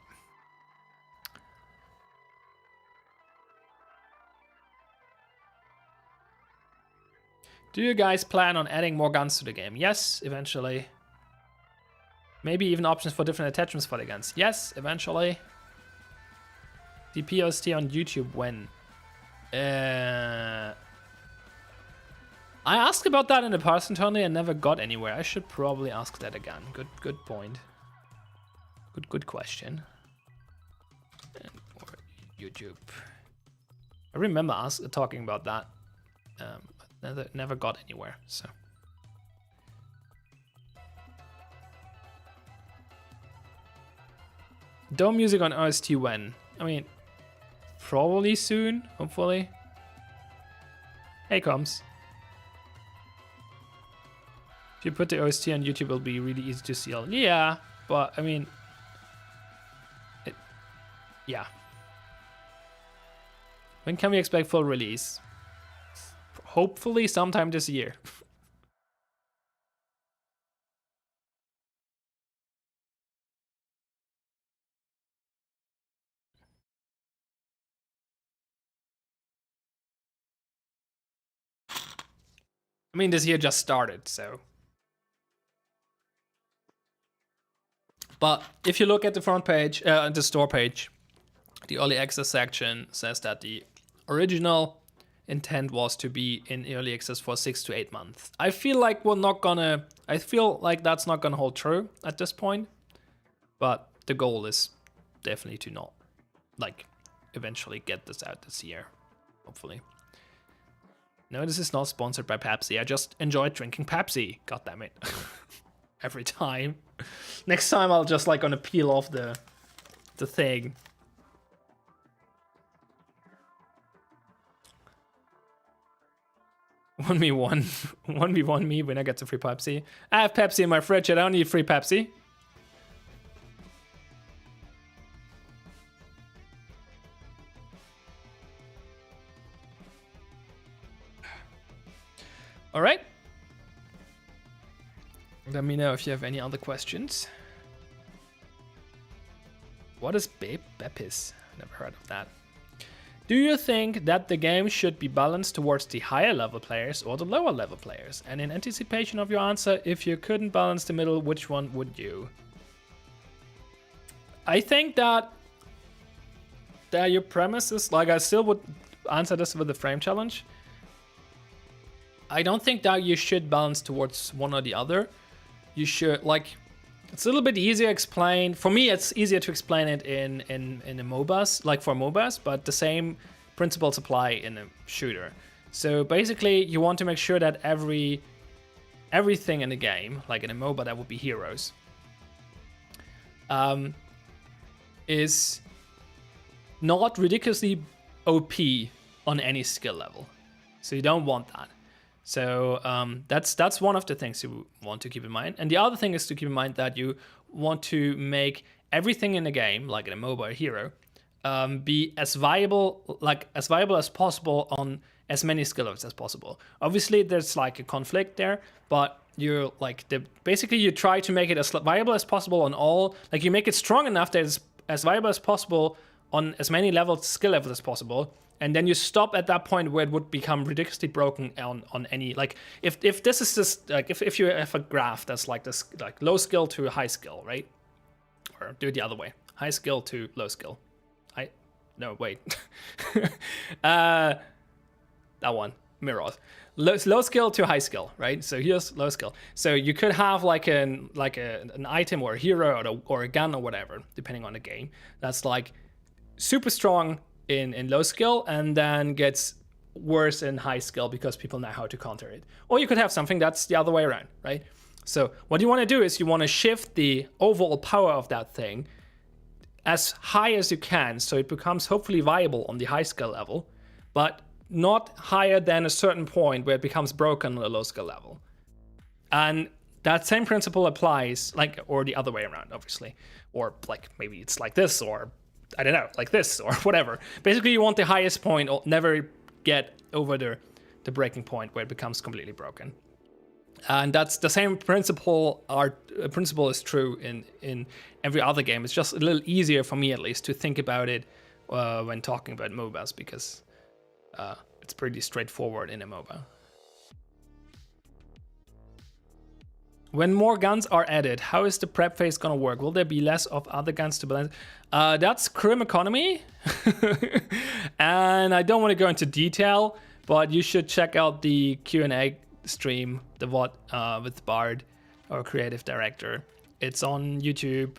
Do you guys plan on adding more guns to the game? Yes, eventually. Maybe even options for different attachments for the guns. Yes, eventually. The POST on YouTube when? I asked about that in the past internally and never got anywhere. I should probably ask that again. Good point. Good question. Or YouTube. I remember talking about that. But never got anywhere. So. Dome music on OST when? I mean, probably soon. Hopefully. Hey, Combs. If you put the OST on YouTube, it'll be really easy to see. Yeah, but I mean, yeah. When can we expect full release? Hopefully sometime this year. I mean, this year just started, so. But if you look at the front page, the store page, the early access section says that the original intent was to be in early access for 6 to 8 months. I feel like that's not gonna hold true at this point. But the goal is definitely to not, like, eventually get this out this year, hopefully. No, this is not sponsored by Pepsi. I just enjoy drinking Pepsi. God damn it. Every time. Next time I'll just like gonna peel off the thing. One v one, 1v1 me when I get some free Pepsi. I have Pepsi in my fridge. I don't need free Pepsi. All right. Let me know if you have any other questions. What is Bepis? Never heard of that. Do you think that the game should be balanced towards the higher level players or the lower level players? And in anticipation of your answer, if you couldn't balance the middle, which one would you? I think that your premise is, like, I still would answer this with the frame challenge. I don't think that you should balance towards one or the other. You should, like, it's a little bit easier to explain. For me, it's easier to explain it in a MOBAs, like for MOBAs, but the same principles apply in a shooter. So basically, you want to make sure that everything in the game, like in a MOBA, that would be heroes, is not ridiculously OP on any skill level. So you don't want that. So that's one of the things you want to keep in mind. And the other thing is to keep in mind that you want to make everything in the game, like in a MOBA hero, be as viable as possible on as many skill levels as possible. Obviously, there's like a conflict there, but you're like basically you try to make it as viable as possible on all. Like you make it strong enough that it's as viable as possible on as many skill levels as possible. And then you stop at that point where it would become ridiculously broken on any, like if this is just like if you have a graph that's like this, like low skill to high skill, right? Or do it the other way, high skill to low skill. No wait, that one mirrors low skill to high skill, right? So here's low skill. So you could have like an item or a hero or a gun or whatever, depending on the game. That's like super strong in low skill and then gets worse in high skill because people know how to counter it. Or you could have something that's the other way around, right? So what you want to do is you want to shift the overall power of that thing as high as you can so it becomes hopefully viable on the high skill level, but not higher than a certain point where it becomes broken on a low skill level. And that same principle applies, like, or the other way around, obviously. Or like maybe it's like this, or I don't know, like this or whatever. Basically, you want the highest point, or never get over the breaking point where it becomes completely broken. And that's the same principle. Principle is true in every other game. It's just a little easier for me, at least, to think about it when talking about MOBAs because it's pretty straightforward in a MOBA. When more guns are added, how is the prep phase gonna work? Will there be less of other guns to balance? That's Crim Economy. And I don't want to go into detail, but you should check out the Q&A stream, the VOD with Bard, our creative director. It's on YouTube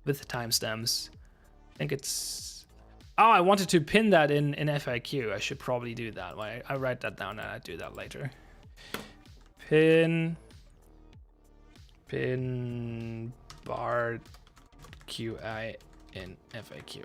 with timestamps. I think it's... Oh, I wanted to pin that in FAQ. I should probably do that. I write that down and I do that later. Pin Bard QA in FAQ.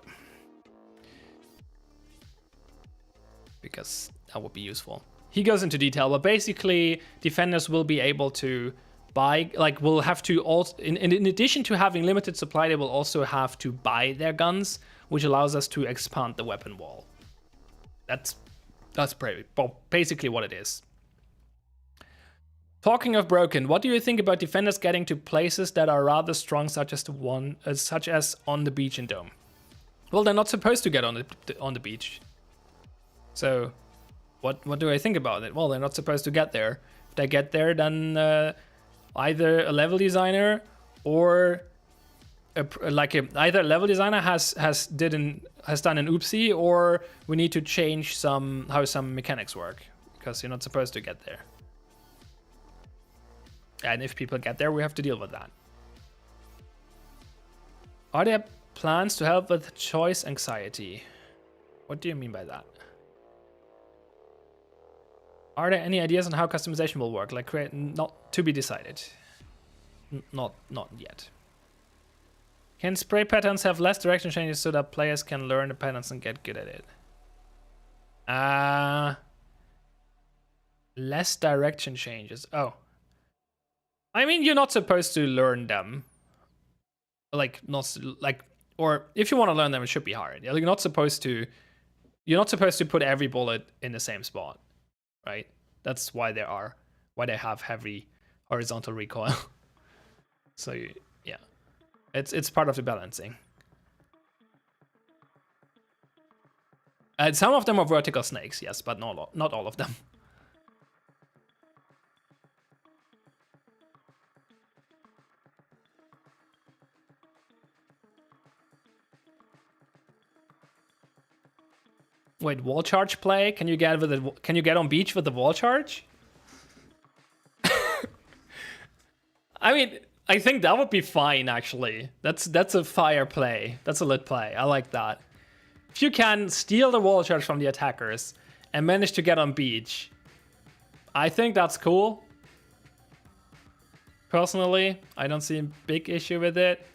Because that would be useful. He goes into detail, but basically defenders will be able to buy, like will have to also, in addition to having limited supply, they will also have to buy their guns, which allows us to expand the weapon wall. That's basically what it is. Talking of broken, what do you think about defenders getting to places that are rather strong, such as on the beach in Dome? Well, they're not supposed to get on the beach. So, what do I think about it? Well, they're not supposed to get there. If they get there, then either a level designer or either a level designer has done an oopsie, or we need to change how some mechanics work, because you're not supposed to get there. And if people get there, we have to deal with that. Are there plans to help with choice anxiety? What do you mean by that? Are there any ideas on how customization will work? Like create, not to be decided. Not yet. Can spray patterns have less direction changes so that players can learn the patterns and get good at it? Less direction changes. Oh. I mean, you're not supposed to learn them. Like, not like, or if you want to learn them, it should be hard. You're not supposed to put every bullet in the same spot, right? That's why they have heavy horizontal recoil. So yeah, it's part of the balancing. Some of them are vertical snakes, yes, but not all of them. Wait, wall charge play? Can you get on beach with the wall charge? I mean, I think that would be fine actually. That's a fire play. That's a lit play. I like that. If you can steal the wall charge from the attackers and manage to get on beach, I think that's cool. Personally, I don't see a big issue with it.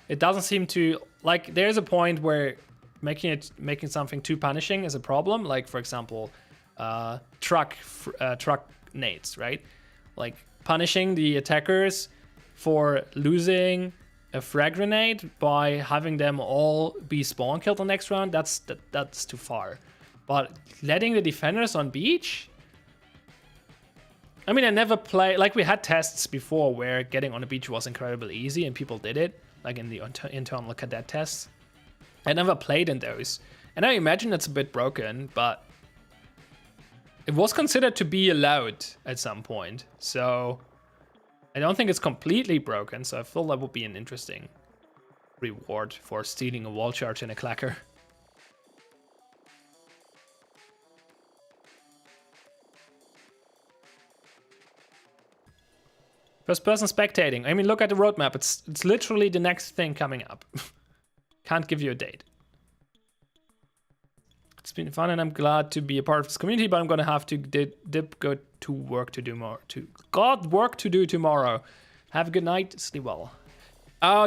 It doesn't seem to, like, there's a point where making something too punishing is a problem. Like, for example, truck nades, right? Like punishing the attackers for losing a frag grenade by having them all be spawn killed the next round. That's too far. But letting the defenders on beach. I mean, I never play, like we had tests before where getting on the beach was incredibly easy and people did it, like in the internal cadet tests. I never played in those. And I imagine it's a bit broken, but it was considered to be allowed at some point. So I don't think it's completely broken. So I feel that would be an interesting reward for stealing a wall charge and a clacker. First person spectating. I mean, look at the roadmap. It's literally the next thing coming up. Can't give you a date. It's been fun and I'm glad to be a part of this community, but I'm gonna have to go to work to do more. Work to do tomorrow. Have a good night. Sleep well. Oh,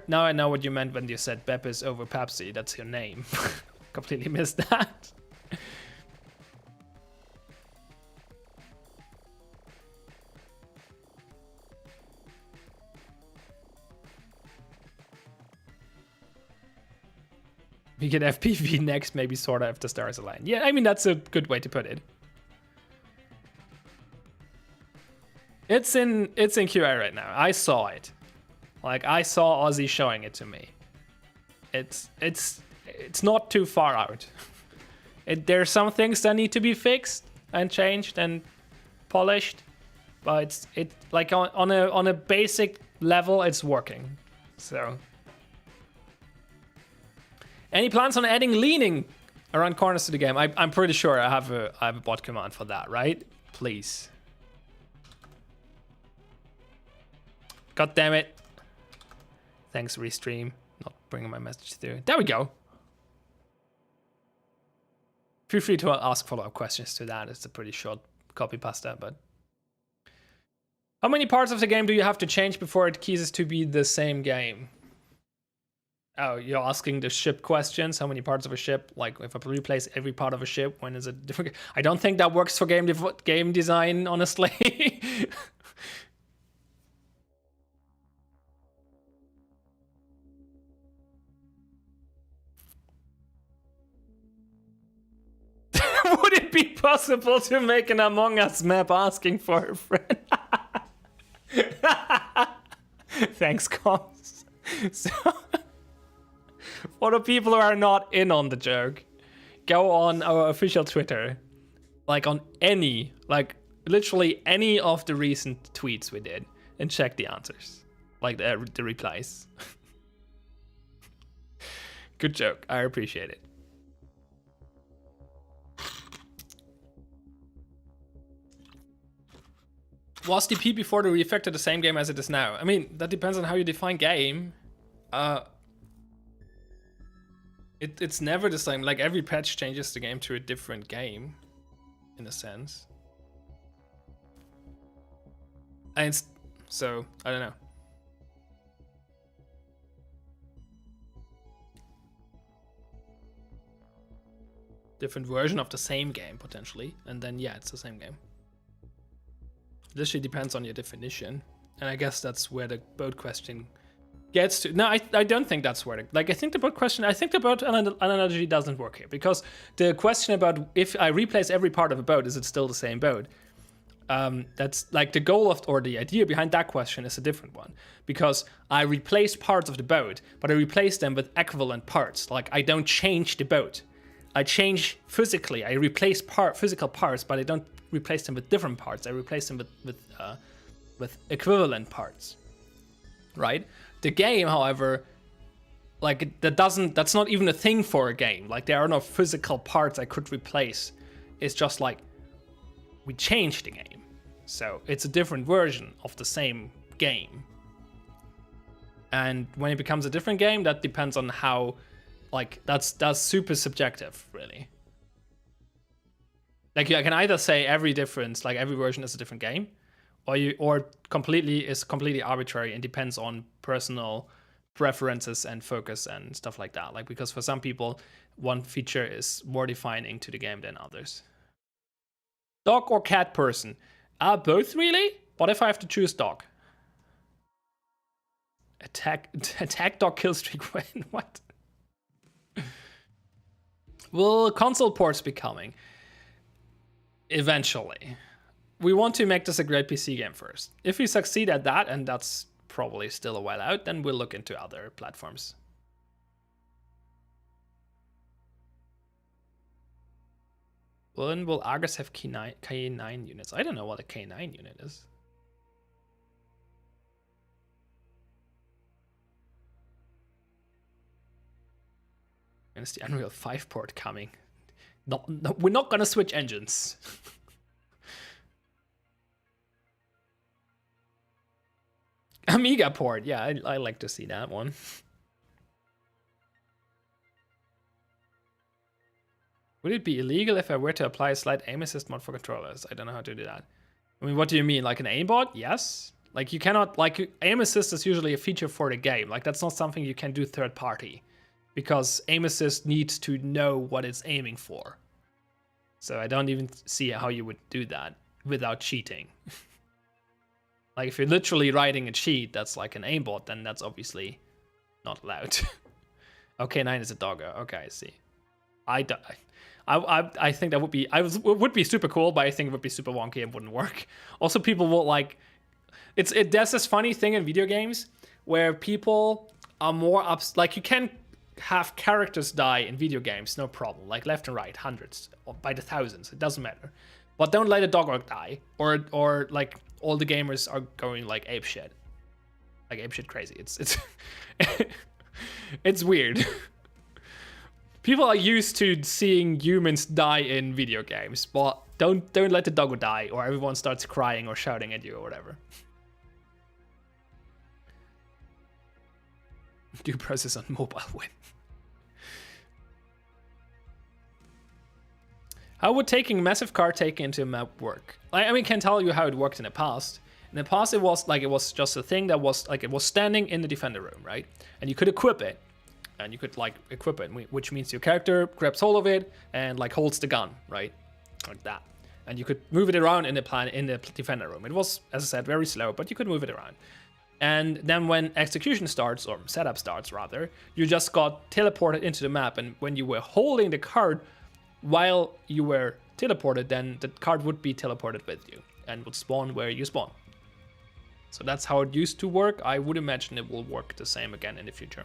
now I know what you meant when you said Beppis over Pepsi. That's your name. Completely missed that. We get FPV next, maybe sorta if the stars align. Yeah, I mean, that's a good way to put it. It's in QA right now. I saw it. Like, I saw Ozzy showing it to me. It's not too far out. There's some things that need to be fixed and changed and polished, but it's like on a basic level, it's working. So. Any plans on adding leaning around corners to the game? I'm pretty sure I have a bot command for that, right? Please. God damn it. Thanks, Restream. Not bringing my message through. There we go. Feel free to ask follow-up questions to that. It's a pretty short copy pasta, but. How many parts of the game do you have to change before it ceases to be the same game? Oh, you're asking the ship questions? How many parts of a ship? Like, if I replace every part of a ship, when is it different? I don't think that works for game design, honestly. Would it be possible to make an Among Us map asking for a friend? Thanks, Coms. So, for the people who are not in on the joke, go on our official Twitter, like on literally any of the recent tweets we did, and check the answers, like the replies. Good joke. I appreciate it. Was DP before the refactor the same game as it is now? I mean, that depends on how you define game. It's never the same. Like, every patch changes the game to a different game, in a sense. And so I don't know. Different version of the same game potentially, and then yeah, it's the same game. Literally depends on your definition, and I guess that's where the boat question gets to. No, I don't think that's where I think the boat analogy doesn't work here, because the question about if I replace every part of a boat, is it still the same boat? That's like the goal of, or the idea behind that question is a different one, because I replace parts of the boat, but I replace them with equivalent parts. Like I don't change the boat, I change physically. I replace physical parts, but I don't replace them with different parts. I replace them with equivalent parts, right? The game, however, like that's not even a thing for a game. Like there are no physical parts I could replace. It's just like we changed the game, so it's a different version of the same game. And when it becomes a different game, that depends on how, like that's super subjective, really. Like I can either say every difference, like every version is a different game, or completely arbitrary and depends on personal preferences and focus and stuff like that. Like because for some people, one feature is more defining to the game than others. Dog or cat person? Both really. What if I have to choose dog? Attack dog kill streak win. What? Will console ports be coming? Eventually. We want to make this a great PC game first. If we succeed at that, and that's probably still a while out, then we'll look into other platforms. When will Argus have K9 units? I don't know what a K9 unit is. And it's the Unreal 5 port coming. No, we're not gonna switch engines. Amiga port, yeah, I like to see that one. Would it be illegal if I were to apply a slight aim assist mod for controllers? I don't know how to do that. I mean, what do you mean? Like an aimbot? Yes. Like you cannot, like aim assist is usually a feature for the game. Like that's not something you can do third party, because aim assist needs to know what it's aiming for. So I don't even see how you would do that without cheating. Like if you're literally writing a cheat that's like an aimbot, then that's obviously not allowed. Okay, 9 is a doggo. Okay, I see. I think that would be, it would be super cool, but I think it would be super wonky and wouldn't work. Also, people will like, there's this funny thing in video games where people are more like you can have characters die in video games, no problem, like left and right, hundreds or by the thousands, it doesn't matter. But don't let a dog die, or like all the gamers are going like ape shit crazy. It's it's weird. People are used to seeing humans die in video games, but don't let the doggo die, or everyone starts crying or shouting at you or whatever. Due process on mobile win. How would taking massive car taken into a map work? I mean, can tell you how it worked in the past. In the past, it was just a thing that was like, it was standing in the defender room, right? And you could equip it. And you could like equip it, which means your character grabs hold of it and like holds the gun, right? Like that. And you could move it around in the defender room. It was, as I said, very slow, but you could move it around. And then when execution starts, or setup starts rather, you just got teleported into the map. And when you were holding the card while you were teleported, then the card would be teleported with you and would spawn where you spawn. So that's how it used to work. I would imagine it will work the same again in the future.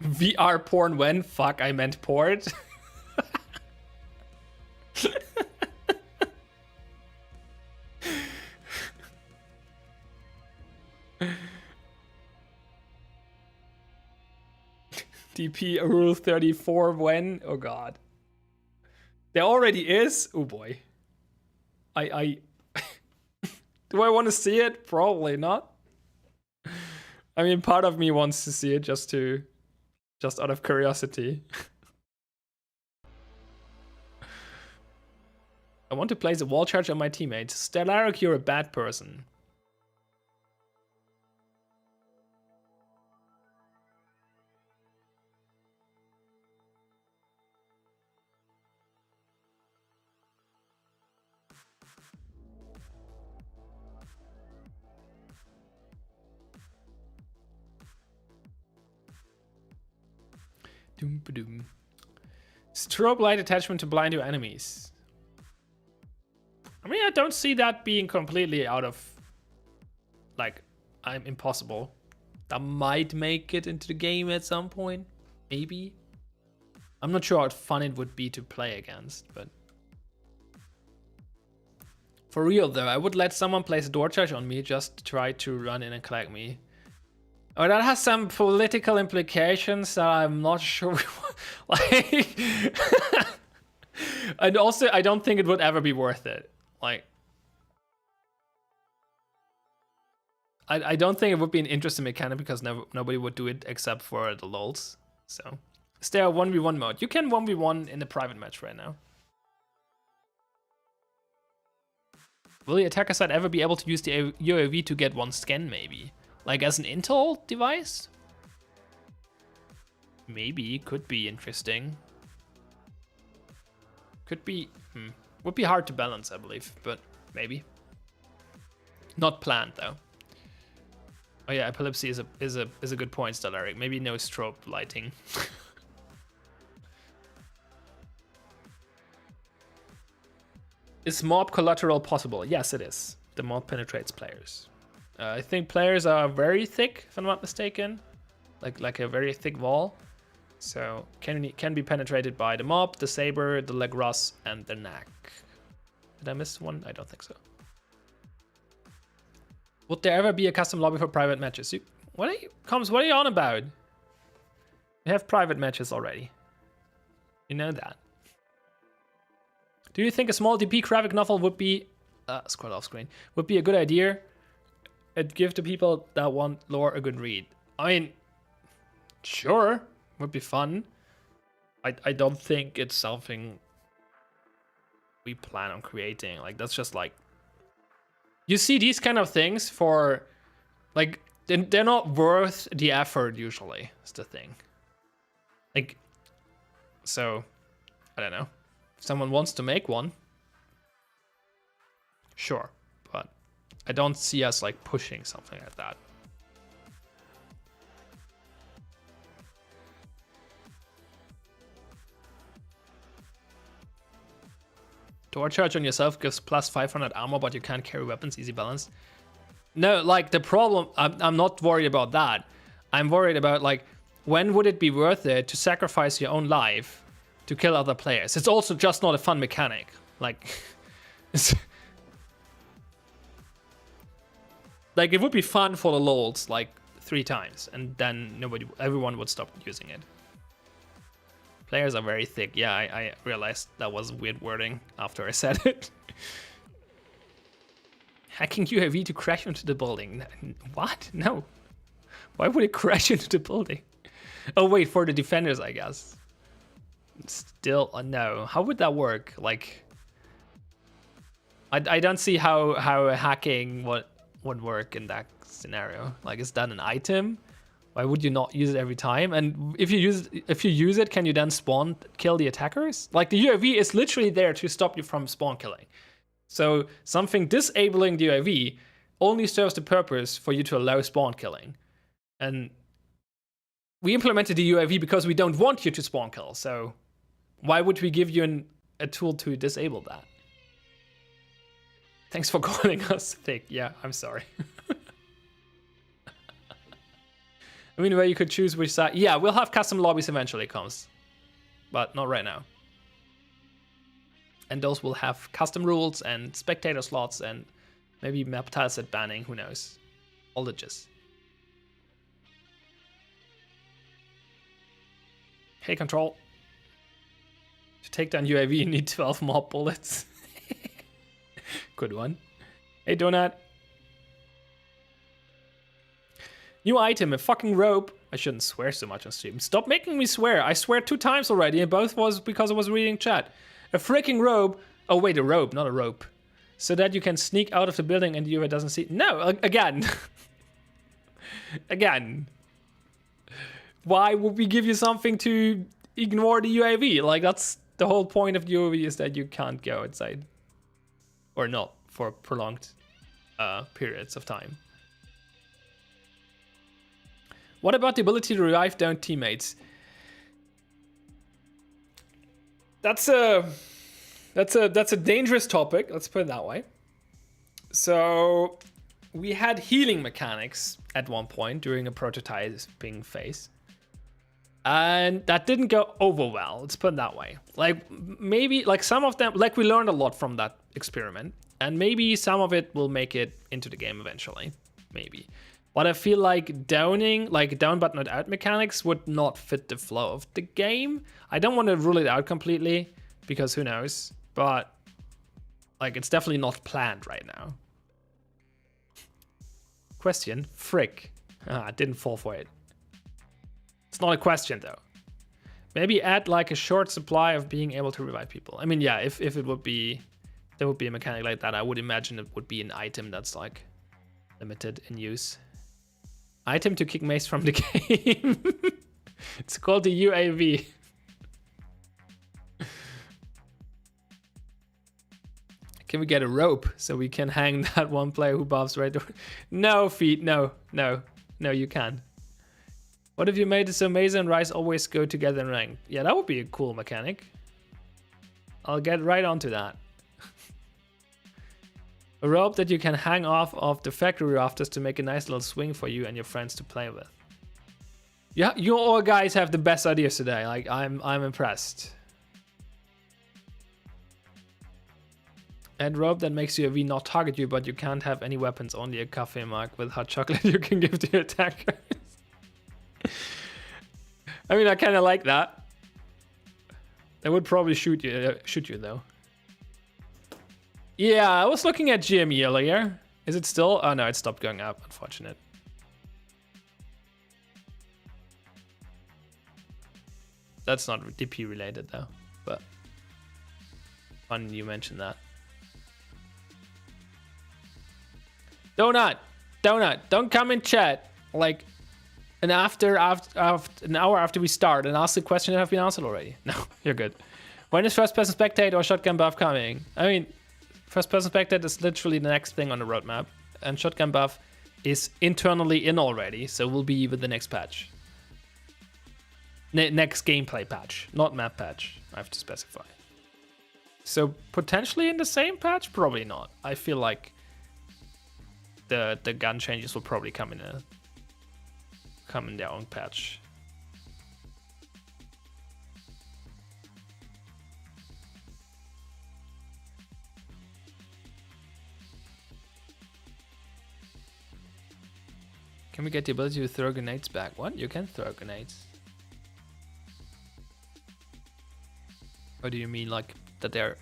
VR porn when? Fuck, I meant port. DP rule 34 when? Oh god. There already is? Oh boy. I do I want to see it? Probably not. I mean, part of me wants to see it just out of curiosity. I want to place a wall charge on my teammates. Stellarik, you're a bad person. Doom ba-doom. Strobe light attachment to blind your enemies. I mean, I don't see that being completely out of, like, I'm impossible. That might make it into the game at some point, maybe. I'm not sure how fun it would be to play against, but for real though, I would let someone place a door charge on me just to try to run in and collect me. Oh, that has some political implications that I'm not sure. Like, and also, I don't think it would ever be worth it. Like, I don't think it would be an interesting mechanic because nobody would do it except for the lols. So, is there a 1v1 mode? You can 1v1 in the private match right now. Will the attacker side ever be able to use the UAV to get one scan, maybe? Like as an intel device? Maybe, could be interesting. Could be, would be hard to balance, I believe, but maybe. Not planned though. Oh yeah, epilepsy is a good point, Stellarik. Maybe no strobe lighting. Is mob collateral possible? Yes, it is. The mob penetrates players. I think players are very thick, if I'm not mistaken, like a very thick wall. So can be penetrated by the mob, the saber, the Legros, and the knack. Did I miss one? I don't think so. Would there ever be a custom lobby for private matches? What are you on about? We have private matches already. You know that. Do you think a small DP graphic novel would be scroll off screen would be a good idea? It'd give the people that want lore a good read. I mean, sure, would be fun. I don't think it's something we plan on creating. Like, that's just like, you see these kind of things for, like, they're not worth the effort usually, is the thing. Like, so, I don't know. If someone wants to make one, sure. But I don't see us like pushing something like that. Door charge on yourself gives plus 500 armor, but you can't carry weapons, easy balance. No, like the problem, I'm not worried about that. I'm worried about like, when would it be worth it to sacrifice your own life to kill other players? It's also just not a fun mechanic. Like, like it would be fun for the lols like 3 times, and then everyone would stop using it. Players are very thick. Yeah, I realized that was weird wording after I said it. Hacking UAV to crash into the building. What? No. Why would it crash into the building? Oh wait, for the defenders, I guess. Still, no. How would that work? Like, I don't see how hacking would work in that scenario. Like, is that an item? Why would you not use it every time? And if you use it, can you then spawn kill the attackers? Like, the UAV is literally there to stop you from spawn killing. So something disabling the UAV only serves the purpose for you to allow spawn killing. And we implemented the UAV because we don't want you to spawn kill. So why would we give you a tool to disable that? Thanks for calling us thick. Yeah, I'm sorry. I mean, where you could choose which side. Yeah, we'll have custom lobbies eventually, comes, but not right now. And those will have custom rules and spectator slots and maybe map tileset banning. Who knows? All the gist. Hey, control. To take down UAV, you need 12 more bullets. Good one. Hey, Donut. New item, a fucking rope. I shouldn't swear so much on stream. Stop making me swear. I swear 2 times already, and both was because I was reading chat. A freaking rope Oh wait, a rope, not a rope. So that you can sneak out of the building and the UAV doesn't see. No, again. Again. Why would we give you something to ignore the UAV? Like, that's the whole point of the UAV, is that you can't go outside. Or not for prolonged periods of time. What about the ability to revive down teammates? That's a dangerous topic, let's put it that way. So we had healing mechanics at one point during a prototyping phase. And that didn't go over well, let's put it that way. Like, maybe, like some of them, like we learned a lot from that experiment. And maybe some of it will make it into the game eventually, maybe. But I feel like downing, like down but not out mechanics would not fit the flow of the game. I don't want to rule it out completely, because who knows. But, like, it's definitely not planned right now. Question, frick. I didn't fall for it. It's not a question though. Maybe add like a short supply of being able to revive people. I mean, yeah, if it would be, there would be a mechanic like that, I would imagine it would be an item that's like limited in use. Item to kick Mace from the game. It's called the UAV. Can we get a rope so we can hang that one player who buffs right there? No, Feet, no, you can't. What if you made it so Mesa and Ryze always go together in rank? Yeah, that would be a cool mechanic. I'll get right onto that. A rope that you can hang off of the factory rafters to make a nice little swing for you and your friends to play with. Yeah, you all guys have the best ideas today. Like, I'm impressed. And rope that makes your V not target you, but you can't have any weapons, only a cafe mug with hot chocolate you can give to your attackers. I mean, I kind of like that. They would probably shoot you though. Yeah, I was looking at GME earlier. Is it still? Oh no, it stopped going up. Unfortunate. That's not DP related though, but fun you mentioned that. Donut, don't come in chat like an after an hour after we start and ask the question that have been answered already. No, you're good. When is first person spectate or shotgun buff coming? I mean, first person spectate is literally the next thing on the roadmap, and shotgun buff is internally in already, so will be with the next patch. Next gameplay patch, not map patch, I have to specify. So potentially in the same patch? Probably not. I feel like the gun changes will probably come in their own patch. Can we get the ability to throw grenades back? What? You can throw grenades. Or do you mean like that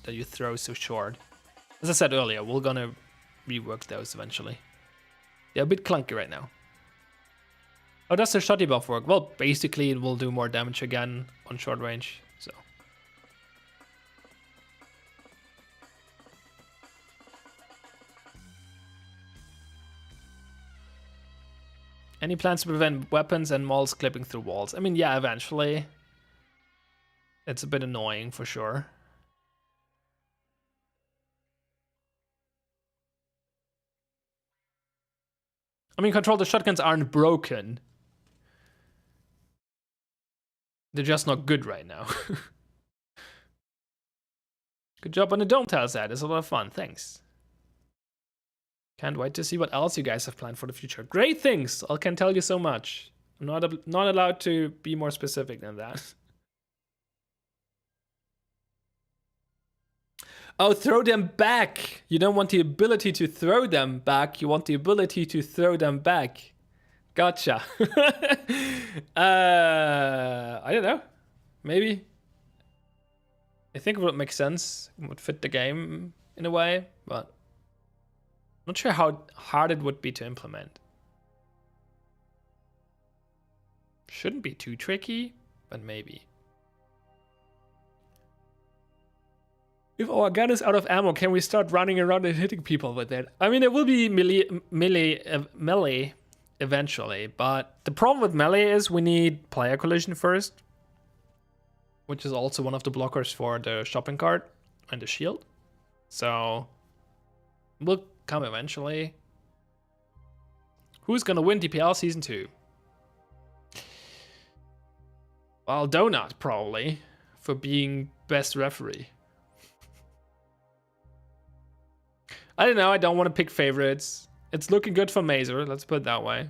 you throw so short? As I said earlier, we're gonna rework those eventually. They're a bit clunky right now. How does the shotty buff work? Well, basically it will do more damage again on short range, so. Any plans to prevent weapons and moles clipping through walls? I mean, yeah, eventually. It's a bit annoying for sure. I mean, Control, the shotguns aren't broken. They're just not good right now. Good job on the dome tile set. It's a lot of fun. Thanks. Can't wait to see what else you guys have planned for the future. Great things! I can tell you so much. I'm not allowed to be more specific than that. Oh, throw them back! You don't want the ability to throw them back, you want the ability to throw them back. Gotcha. I don't know. Maybe. I think it would make sense. It would fit the game in a way, but I'm not sure how hard it would be to implement. Shouldn't be too tricky, but maybe. If our gun is out of ammo, can we start running around and hitting people with it? I mean, it will be melee eventually, but the problem with melee is we need player collision first, which is also one of the blockers for the shopping cart and the shield. So, will come eventually. Who's gonna win DPL Season 2? Well, Donut, probably, for being best referee. I don't know, I don't want to pick favorites. It's looking good for Mazer, let's put it that way.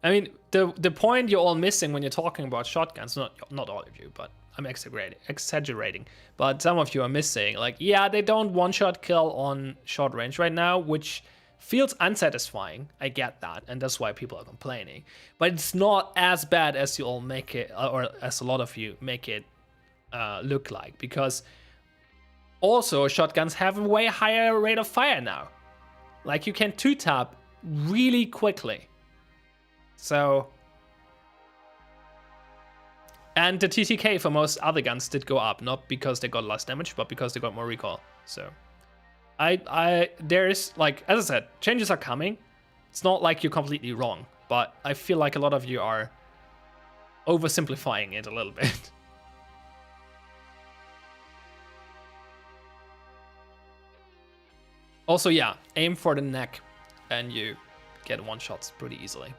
I mean, the point you're all missing when you're talking about shotguns, not all of you, but I'm exaggerating, but some of you are missing. Like, yeah, they don't one-shot kill on short range right now, which feels unsatisfying. I get that, and that's why people are complaining. But it's not as bad as you all make it, or as a lot of you make it look like, because also shotguns have a way higher rate of fire now. Like, you can two-tap really quickly. So, and the TTK for most other guns did go up, not because they got less damage, but because they got more recoil. So, there's, like, as I said, changes are coming. It's not like you're completely wrong, but I feel like a lot of you are oversimplifying it a little bit. Also, yeah, aim for the neck and you get one-shots pretty easily.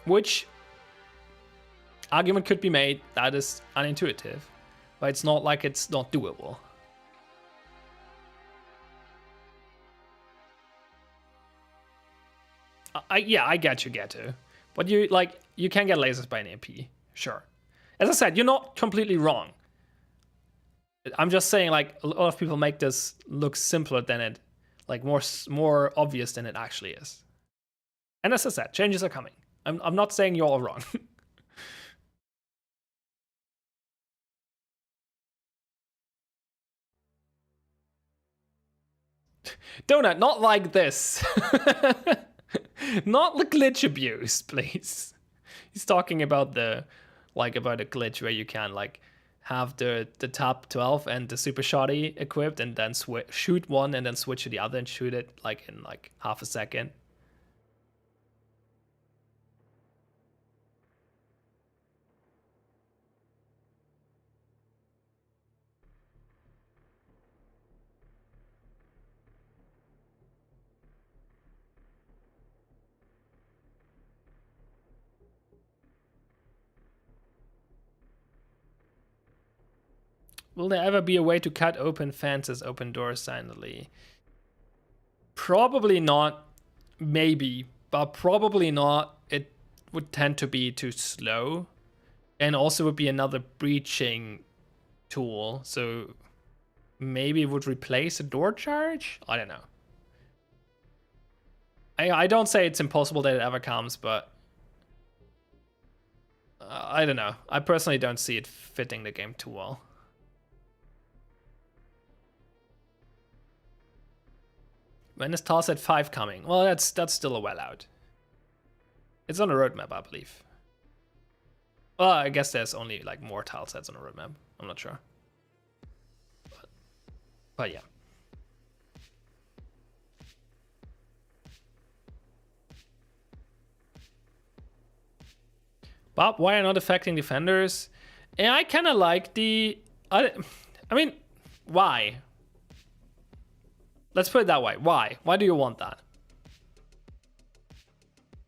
Which argument could be made that is unintuitive, but it's not like it's not doable. Yeah, I get to. But you can get lasers by an AP, sure. As I said, you're not completely wrong. I'm just saying, like, a lot of people make this look simpler than it, like, more obvious than it actually is. And as I said, changes are coming. I'm not saying you're all wrong. Donut, not like this. Not the glitch abuse, please. He's talking about about a glitch where you can, like, have the top 12 and the super shoddy equipped and then shoot one and then switch to the other and shoot it, like, in, like, half a second. Will there ever be a way to cut open fences, open doors silently? Probably not. Maybe, but probably not. It would tend to be too slow, and also would be another breaching tool. So maybe it would replace a door charge? I don't know. I don't say it's impossible that it ever comes, but I don't know. I personally don't see it fitting the game too well. When is Talset 5 coming? Well, that's still a well out. It's on the roadmap, I believe. Well, I guess there's only, like, more tile sets on the roadmap. I'm not sure. But yeah. Bob, why are not affecting defenders? And I kind of like the... I mean, why? Let's put it that way. Why? Why do you want that?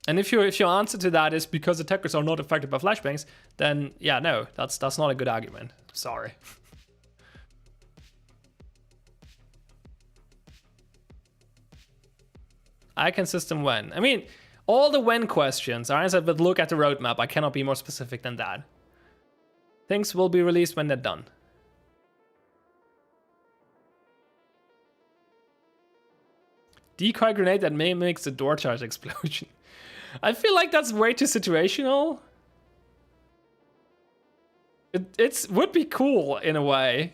And if your answer to that is because attackers are not affected by flashbangs, then yeah, no, that's not a good argument. Sorry. I can system when. I mean, all the when questions are answered with look at the roadmap. I cannot be more specific than that. Things will be released when they're done. Decoy grenade that mimics the door charge explosion. I feel like that's way too situational. It would be cool in a way.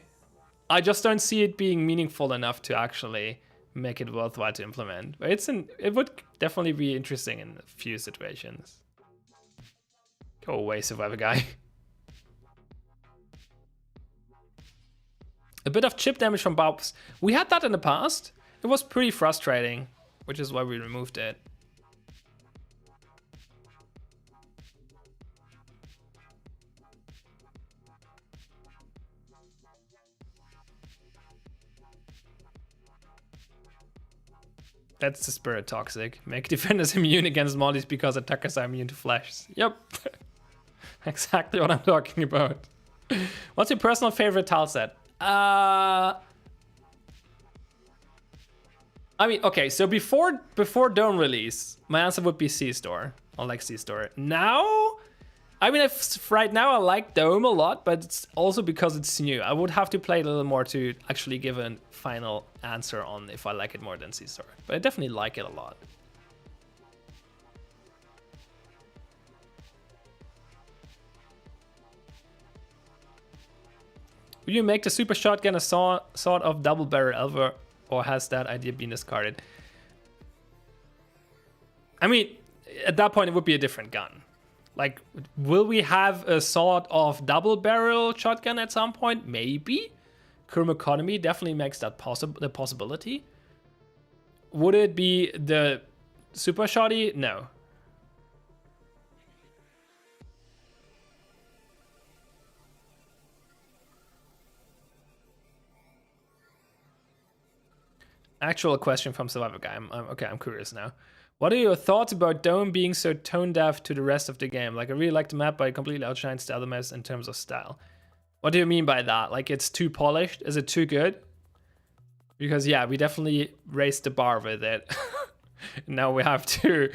I just don't see it being meaningful enough to actually make it worthwhile to implement. But it would definitely be interesting in a few situations. Go away, Survivor Guy. A bit of chip damage from Bobs. We had that in the past. It was pretty frustrating, which is why we removed it. That's the spirit toxic. Make defenders immune against mollies because attackers are immune to flashes. Yep. Exactly what I'm talking about. What's your personal favorite tile set? I mean, okay, so before Dome release, my answer would be C-Store. I like C-Store. Now, I mean, right now I like Dome a lot, but it's also because it's new. I would have to play a little more to actually give a final answer on if I like it more than C-Store. But I definitely like it a lot. Will you make the super shotgun a sort of double barrel ever, or has that idea been discarded? I mean, at that point it would be a different gun. Like, will we have a sort of double barrel shotgun at some point? Maybe. Chrome Economy definitely makes that the possibility. Would it be the super shotty? No. Actual question from Survivor Guy. I'm curious now. What are your thoughts about Dome being so tone deaf to the rest of the game? Like, I really like the map, but it completely outshines the other maps in terms of style. What do you mean by that? Like, it's too polished? Is it too good? Because yeah, we definitely raised the bar with it. Now we have to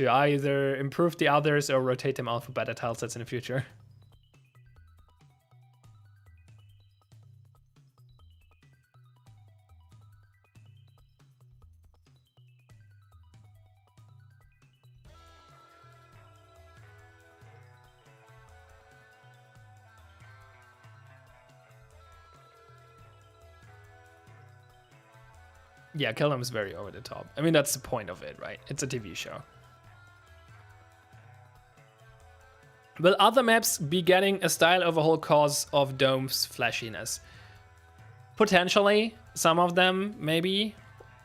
either improve the others or rotate them out for better tile sets in the future. Yeah, Killum is very over the top. I mean, that's the point of it, right? It's a TV show. Will other maps be getting a style overhaul cause of Dome's flashiness? Potentially, some of them, maybe.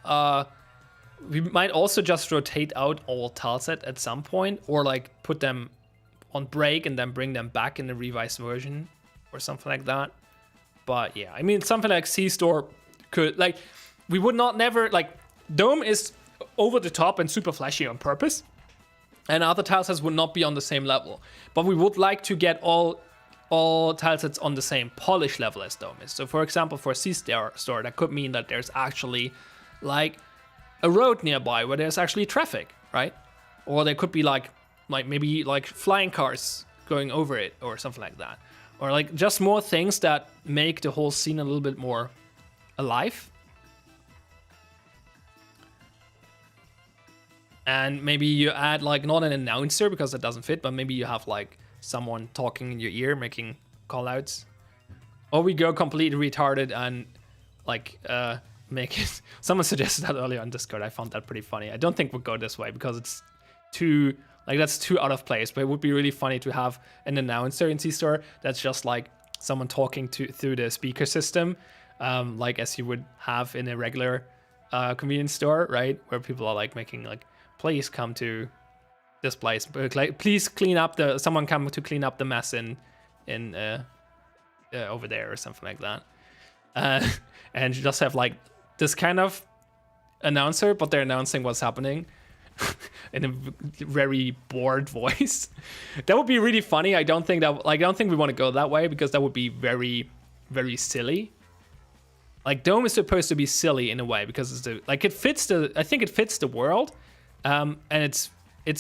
We might also just rotate out all tileset at some point, or like put them on break and then bring them back in the revised version, or something like that. But yeah, I mean, something like C-Store could, like, we would not never, like, Dome is over the top and super flashy on purpose, and other tilesets would not be on the same level. But we would like to get all tilesets on the same polish level as Dome is. So for example, for C-Store, that could mean that there's actually like a road nearby where there's actually traffic, right? Or there could be like maybe like flying cars going over it or something like that. Or like just more things that make the whole scene a little bit more alive. And maybe you add like not an announcer because that doesn't fit, but maybe you have like someone talking in your ear making callouts. Or we go completely retarded and like make it. Someone suggested that earlier on Discord. I found that pretty funny. I don't think we'll go this way because it's too, like, that's too out of place. But it would be really funny to have an announcer in C-Store that's just like someone talking through the speaker system, like as you would have in a regular convenience store, right? Where people are like making like, please come to this place. Please clean up someone come to clean up the mess in over there or something like that. And you just have like this kind of announcer, but they're announcing what's happening in a very bored voice. That would be really funny. I don't think we want to go that way because that would be very, very silly. Like Dome is supposed to be silly in a way because I think it fits the world. And it's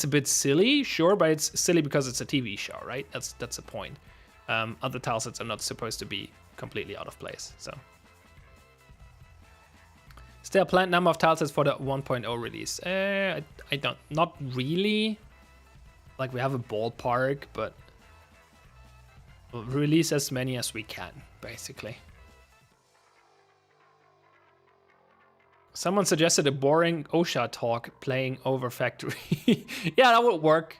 a bit silly, sure, but it's silly because it's a TV show, right? That's the point. Other tilesets are not supposed to be completely out of place. So, is there a planned number of tilesets for the 1.0 release? Not really. Like we have a ballpark, but release as many as we can, basically. Someone suggested a boring OSHA talk playing over Factory. Yeah, that would work.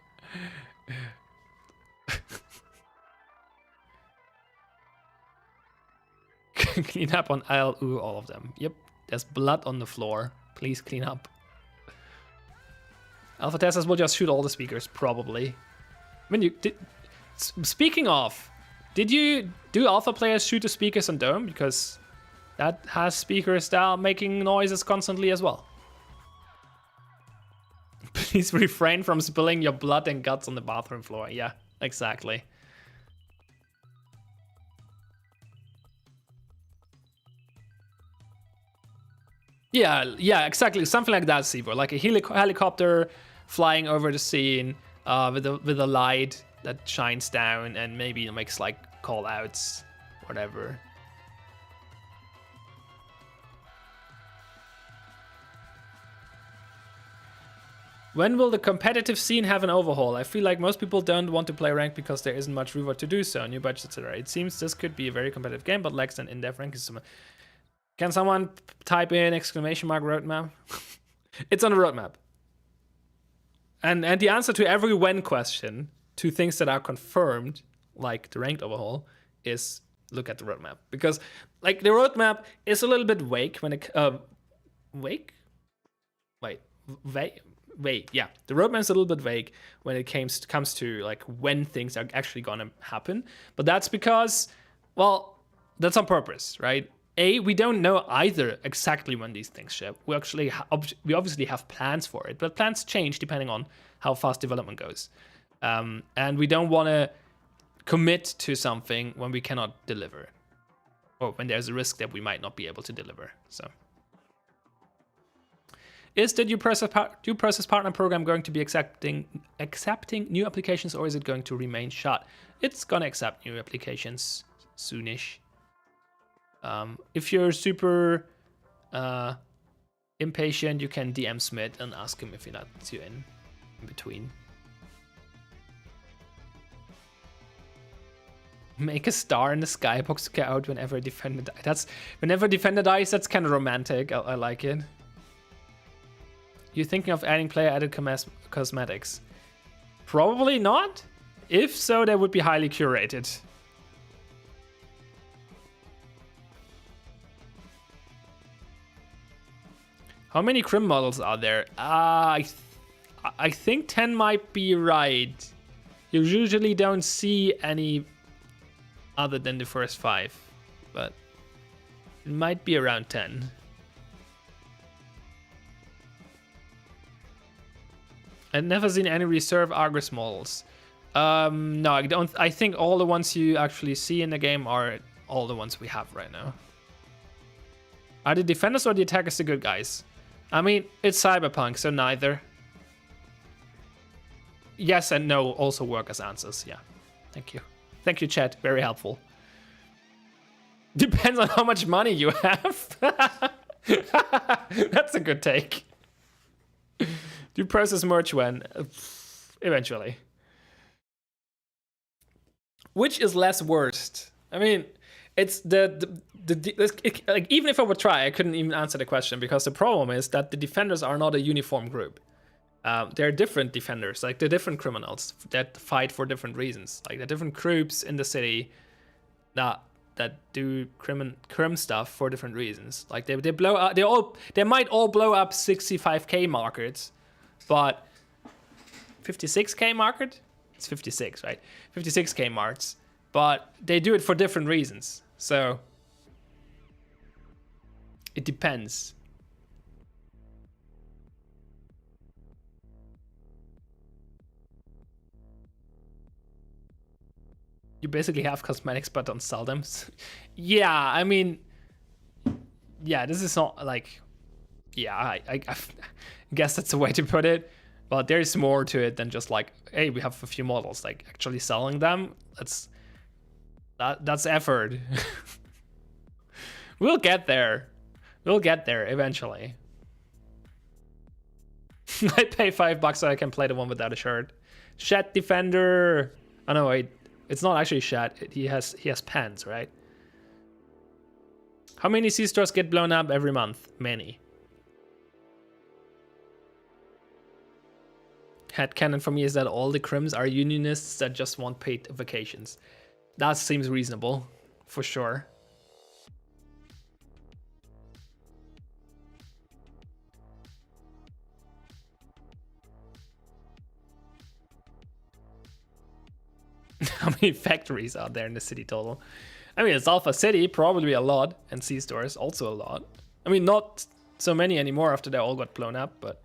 Clean up on aisle. Ooh, all of them. Yep, there's blood on the floor. Please clean up. Alpha testers will just shoot all the speakers, probably. I mean, speaking of, did you do alpha players shoot the speakers on Dome? Because that has speakers that are making noises constantly as well. Please refrain from spilling your blood and guts on the bathroom floor. Yeah, exactly. Yeah, exactly. Something like that, Sivor. Like a helicopter flying over the scene with a light that shines down and maybe makes like call outs, whatever. When will the competitive scene have an overhaul? I feel like most people don't want to play ranked because there isn't much reward to do so, new budgets, etc. It seems this could be a very competitive game, but lacks an in-depth ranking system. Can someone type in exclamation mark roadmap? It's on the roadmap. And the answer to every when question, to things that are confirmed, like the ranked overhaul, is look at the roadmap. Because like the roadmap is a little bit vague when it vague. Yeah, the roadmap is a little bit vague when it comes to like when things are actually gonna happen. But that's because, well, that's on purpose, right? We don't know either exactly when these things ship. We obviously have plans for it, but plans change depending on how fast development goes. And we don't want to commit to something when we cannot deliver, or when there's a risk that we might not be able to deliver. So, is the due process partner program going to be accepting new applications, or is it going to remain shut? It's gonna accept new applications soonish. If you're super impatient, you can DM Smith and ask him if he lets you in between. Make a star in the skybox to get out whenever a defender dies. Whenever a defender dies, that's kind of romantic. I like it. You thinking of adding player-added cosmetics? Probably not. If so, they would be highly curated. How many Crim models are there? I think 10 might be right. You usually don't see any other than the first 5, but it might be around 10. I've never seen any reserve Argus models. No, I don't. I think all the ones you actually see in the game are all the ones we have right now. Are the defenders or the attackers the good guys? I mean, it's Cyberpunk, so neither. Yes and no also work as answers. Yeah, thank you. Thank you, chat. Very helpful. Depends on how much money you have. That's a good take. Do process merch when? Eventually. Which is less worst? I mean, it's like, even if I would try, I couldn't even answer the question, because the problem is that the defenders are not a uniform group. They're different defenders, like they're different criminals that fight for different reasons. Like they're different groups in the city that do crim stuff for different reasons. Like they blow up, they might all blow up 65k markets, but 56k market? It's 56, right? 56k marks, but they do it for different reasons. So it depends. You basically have cosmetics but don't sell them. Yeah, I mean, yeah, this is not like, yeah, I guess that's a way to put it. But there's more to it than just like, hey, we have a few models. Like actually selling them, that's effort. We'll get there. We'll get there eventually. I pay $5 so I can play the one without a shirt. Shed Defender. Oh no, wait. It's not actually shed. He has pens, right? How many C-stores get blown up every month? Many. Headcanon for me is that all the crims are unionists that just want paid vacations. That seems reasonable, for sure. How many factories are there in the city total? I mean, it's Alpha City, probably a lot, and C-stores also a lot. I mean, not so many anymore after they all got blown up, but...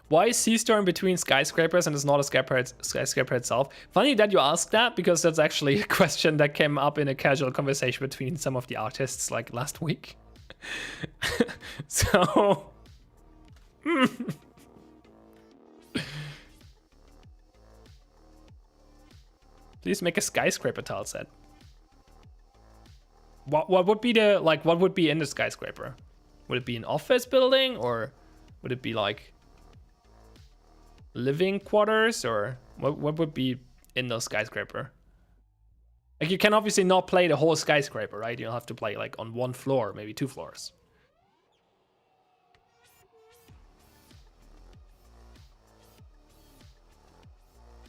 Why is C-store in between skyscrapers and it's not a skyscraper itself? Funny that you ask that, because that's actually a question that came up in a casual conversation between some of the artists like last week. So... Please make a skyscraper tile set. What would be the, like, what would be in the skyscraper? Would it be an office building, or would it be like living quarters, or what would be in the skyscraper? Like, you can obviously not play the whole skyscraper, right? You'll have to play like on one floor, maybe 2 floors.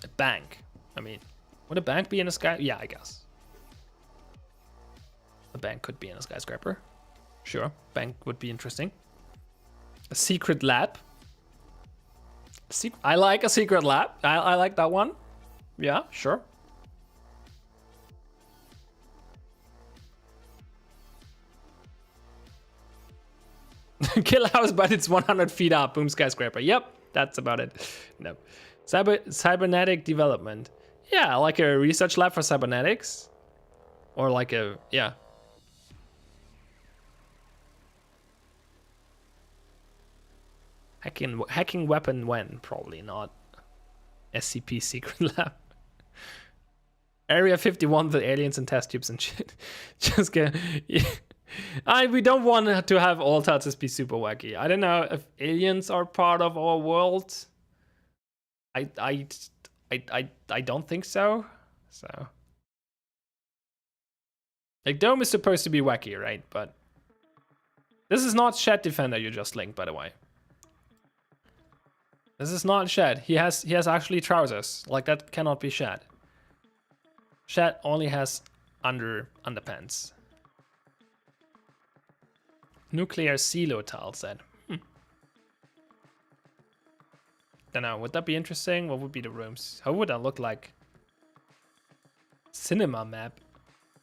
A bank. I mean, would a bank be in a sky? Yeah, I guess. A bank could be in a skyscraper. Sure, bank would be interesting. A secret lab. I like a secret lab. I like that one. Yeah, sure. Kill house, but it's 100 feet up. Boom, skyscraper. Yep, that's about it. No. Cybernetic development. Yeah, like a research lab for cybernetics. Or like a, yeah. Hacking weapon when? Probably not. SCP secret lab. Area 51 with aliens and test tubes and shit. Just get... Yeah. We don't want to have all touches be super wacky. I don't know if aliens are part of our world. I don't think so. So, like, Dome is supposed to be wacky, right? But this is not Shed Defender you just linked, by the way. This is not Shed. He has actually trousers. Like, that cannot be Shed. Shed only has underpants. Nuclear silo tile set. Don't know, would that be interesting? What would be the rooms? How would that look like? Cinema map.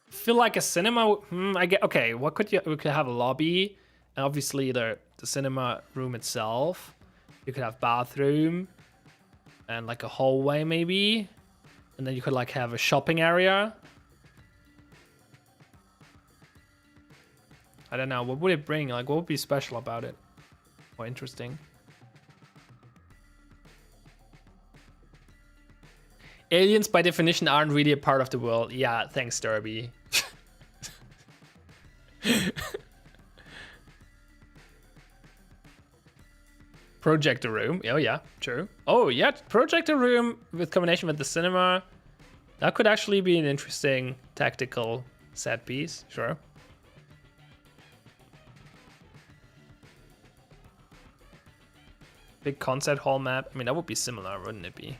Feel like a cinema. I get. Okay, what could you? We could have a lobby, and obviously the cinema room itself. You could have bathroom, and like a hallway maybe, and then you could like have a shopping area. I don't know. What would it bring? Like, what would be special about it? Or interesting? Aliens, by definition, aren't really a part of the world. Yeah, thanks, Derby. Projector room. Oh, yeah, true. Oh, yeah, projector room with combination with the cinema. That could actually be an interesting tactical set piece. Sure. Big concert hall map. I mean, that would be similar, wouldn't it be?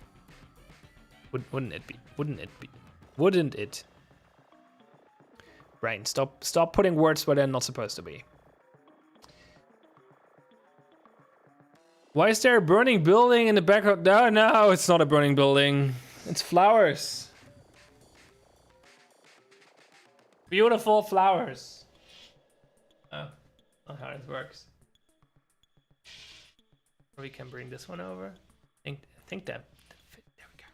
Wouldn't it be? Wouldn't it be? Wouldn't it? Brain, stop putting words where they're not supposed to be. Why is there a burning building in the background? No, it's not a burning building. It's flowers. Beautiful flowers. Oh, not how it works. We can bring this one over. I think that. There we go.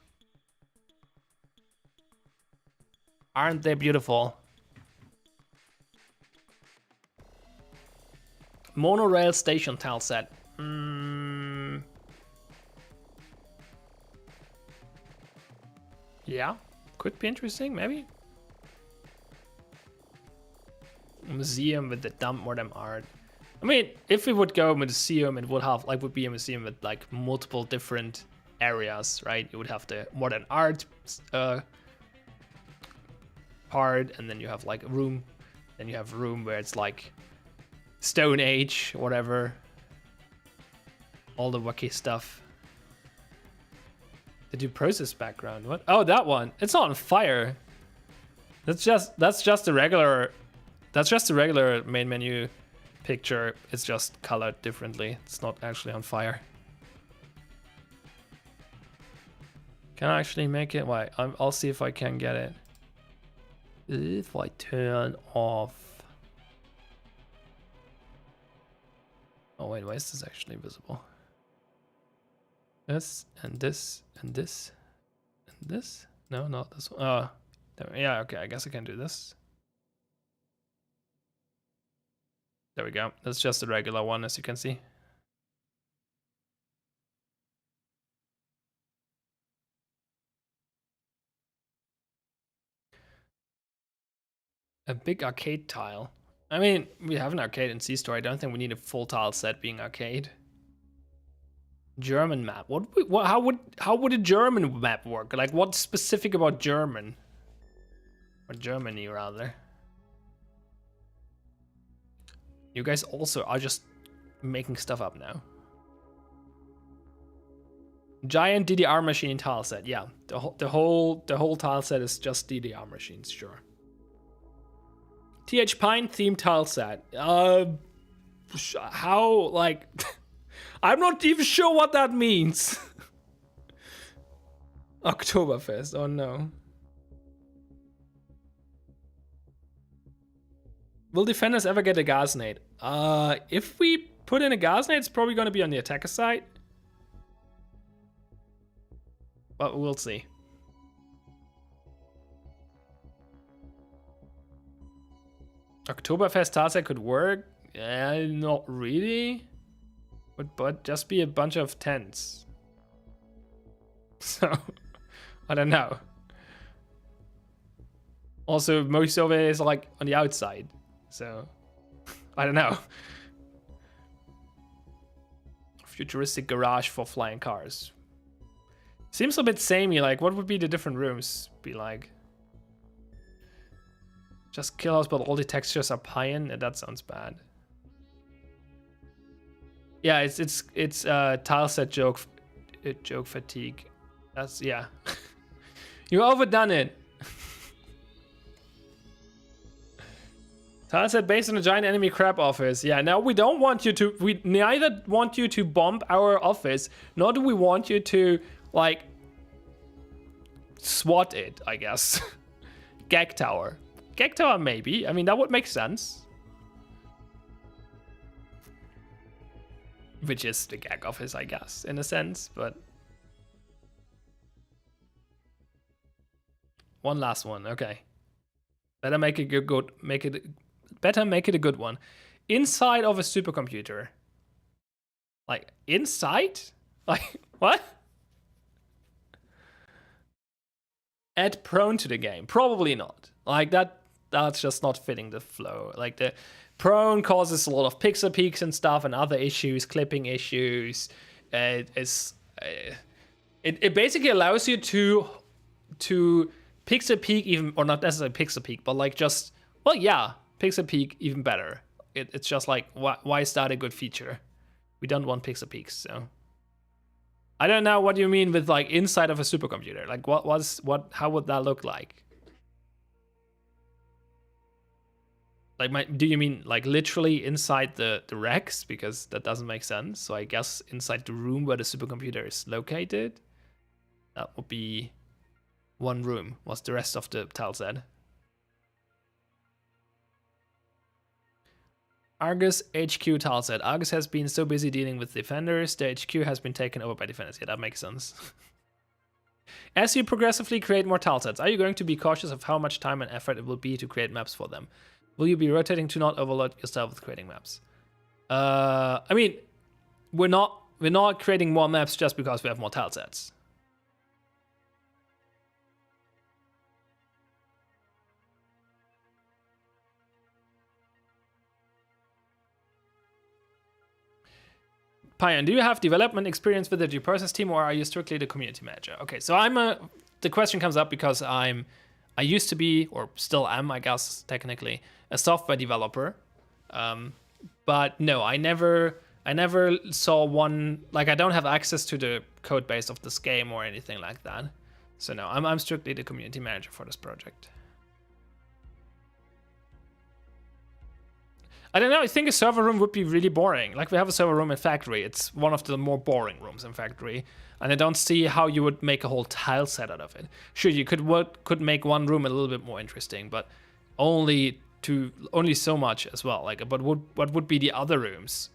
Aren't they beautiful? Monorail station tile set. Yeah, could be interesting, maybe. Museum with the dump modern art. I mean, if we would go a museum, it would have would be a museum with like multiple different areas, right? You would have the modern art part, and then you have like a room. Then you have a room where it's like Stone Age, whatever. All the wacky stuff. The due process background. What? Oh, that one. It's not on fire. That's just a regular. That's just a regular main menu picture. It's just colored differently. It's not actually on fire. Can I actually make it? Wait, I'll see if I can get it. If I turn off. Oh wait, why is this actually visible? This and this and this and this. No, not this one. Oh, yeah. Okay, I guess I can do this. There we go. That's just a regular one, as you can see. A big arcade tile. I mean, we have an arcade in C-Store. I don't think we need a full tile set being arcade. German map. How would a German map work? Like, what's specific about German? Or Germany, rather. You guys also are just making stuff up now. Giant DDR machine tile set. Yeah, the whole tile set is just DDR machines. Sure. TH Pine theme tile set. How, like, I'm not even sure what that means. Oktoberfest. Oh no. Will defenders ever get a gas nade? If we put in a gas nade, it's probably going to be on the attacker side. But we'll see. Oktoberfest Tarset could work. Not really. But just be a bunch of tents. So, I don't know. Also, most of it is like on the outside. So, I don't know. Futuristic garage for flying cars. Seems a bit samey. Like, what would be the different rooms be like? Just kill us, but all the textures are pine. That sounds bad. Yeah, it's tile set joke fatigue. That's, yeah. You overdone it. Tile set based on a giant enemy crab office. Yeah, now we don't want you to. We neither want you to bomb our office, nor do we want you to like SWAT it. I guess. Gag tower. Gag tower, maybe. I mean, that would make sense. Which is the gag office, I guess, in a sense, but... One last one, okay. Better make it good, better make it a good one. Inside of a supercomputer. Like, inside? Like, what? Add prone to the game. Probably not. Like, that's just not fitting the flow. Like, the prone causes a lot of pixel peaks and stuff and other issues, clipping issues. It basically allows you to pixel peak even, or not necessarily pixel peak, but like just, well, yeah, pixel peak even better. It's just like, why is that a good feature? We don't want pixel peaks, so. I don't know what you mean with like inside of a supercomputer. Like how would that look like? Like, do you mean like literally inside the racks? Because that doesn't make sense. So I guess inside the room where the supercomputer is located, that would be one room. What's the rest of the tile set? Argus HQ tile set. Argus has been so busy dealing with defenders, the HQ has been taken over by defenders. Yeah, that makes sense. As you progressively create more tile sets, are you going to be cautious of how much time and effort it will be to create maps for them? Will you be rotating to not overload yourself with creating maps? I mean, we're not creating more maps just because we have more tile sets. Payan, do you have development experience with the due process team, or are you strictly the community manager? Okay, so the question comes up because I used to be, or still am, I guess, technically, a software developer. But no, I never saw one, like I don't have access to the code base of this game or anything like that. So no, I'm strictly the community manager for this project. I don't know, I think a server room would be really boring. Like we have a server room in Factory. It's one of the more boring rooms in Factory. And I don't see how you would make a whole tile set out of it. Sure, you could make one room a little bit more interesting, but only so much as well. Like, but what would be the other rooms?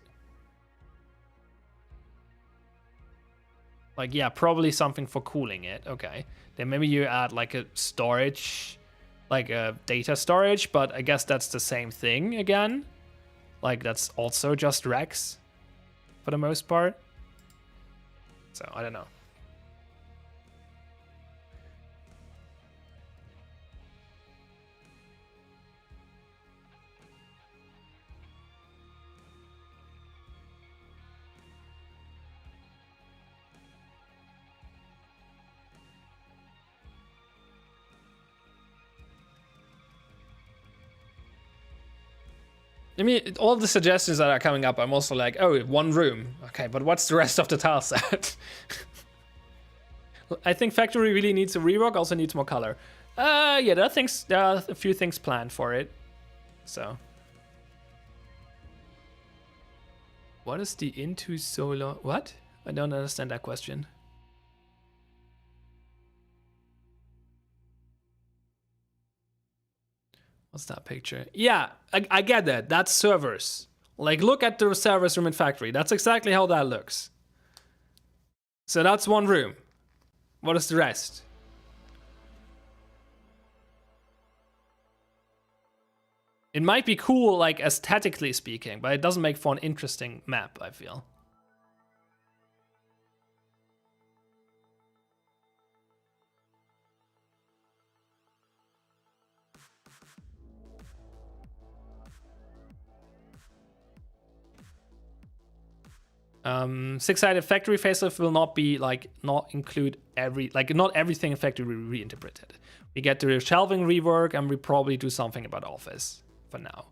Like, yeah, probably something for cooling it. Okay, then maybe you add like a storage, like a data storage, but I guess that's the same thing again. Like, that's also just Rex for the most part. So, I don't know. I mean, all the suggestions that are coming up, I'm also like, oh, one room. Okay, but what's the rest of the tile set? I think Factory really needs a rework, also needs more color. Yeah, there are a few things planned for it. So. What is the into solar? What? I don't understand that question. What's that picture? Yeah, I get that. That's servers. Like, look at the servers room in Factory. That's exactly how that looks. So that's one room. What is the rest? It might be cool, like, aesthetically speaking, but it doesn't make for an interesting map, I feel. Six-sided Factory facelift will not be not include not everything in Factory reinterpreted. We get the shelving rework, and we probably do something about Office for now.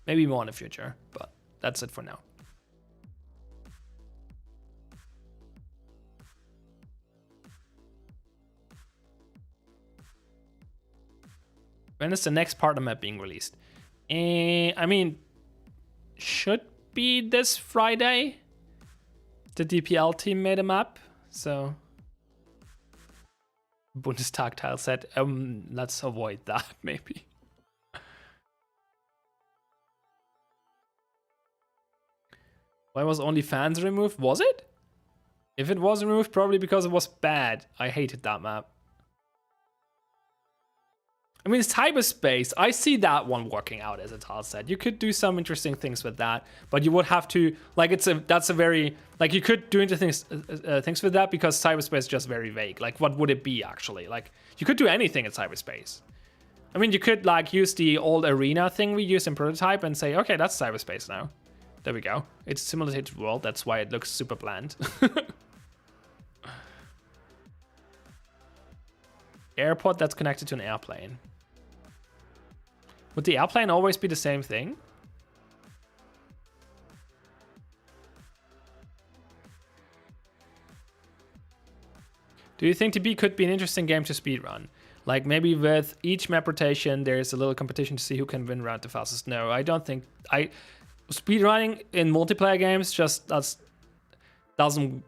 Maybe more in the future, but that's it for now. When is the next partner map being released? I mean, should be this Friday. The DPL team made a map, so Bundestag tile set. Let's avoid that maybe. Why was OnlyFans removed? Was it? If it was removed, probably because it was bad. I hated that map. I mean, it's cyberspace. I see that one working out as a tile set. You could do some interesting things with that, but you would have to that's a very you could do interesting things with that because cyberspace is just very vague. Like, what would it be actually? Like, you could do anything in cyberspace. I mean, you could use the old arena thing we used in Prototype and say, okay, that's cyberspace now. There we go. It's a simulated world. That's why it looks super bland. Airport that's connected to an airplane. Would the airplane always be the same thing? Do you think TB could be an interesting game to speedrun? Like, maybe with each map rotation, there's a little competition to see who can win round the fastest. No, I don't think... Speedrunning in multiplayer games just doesn't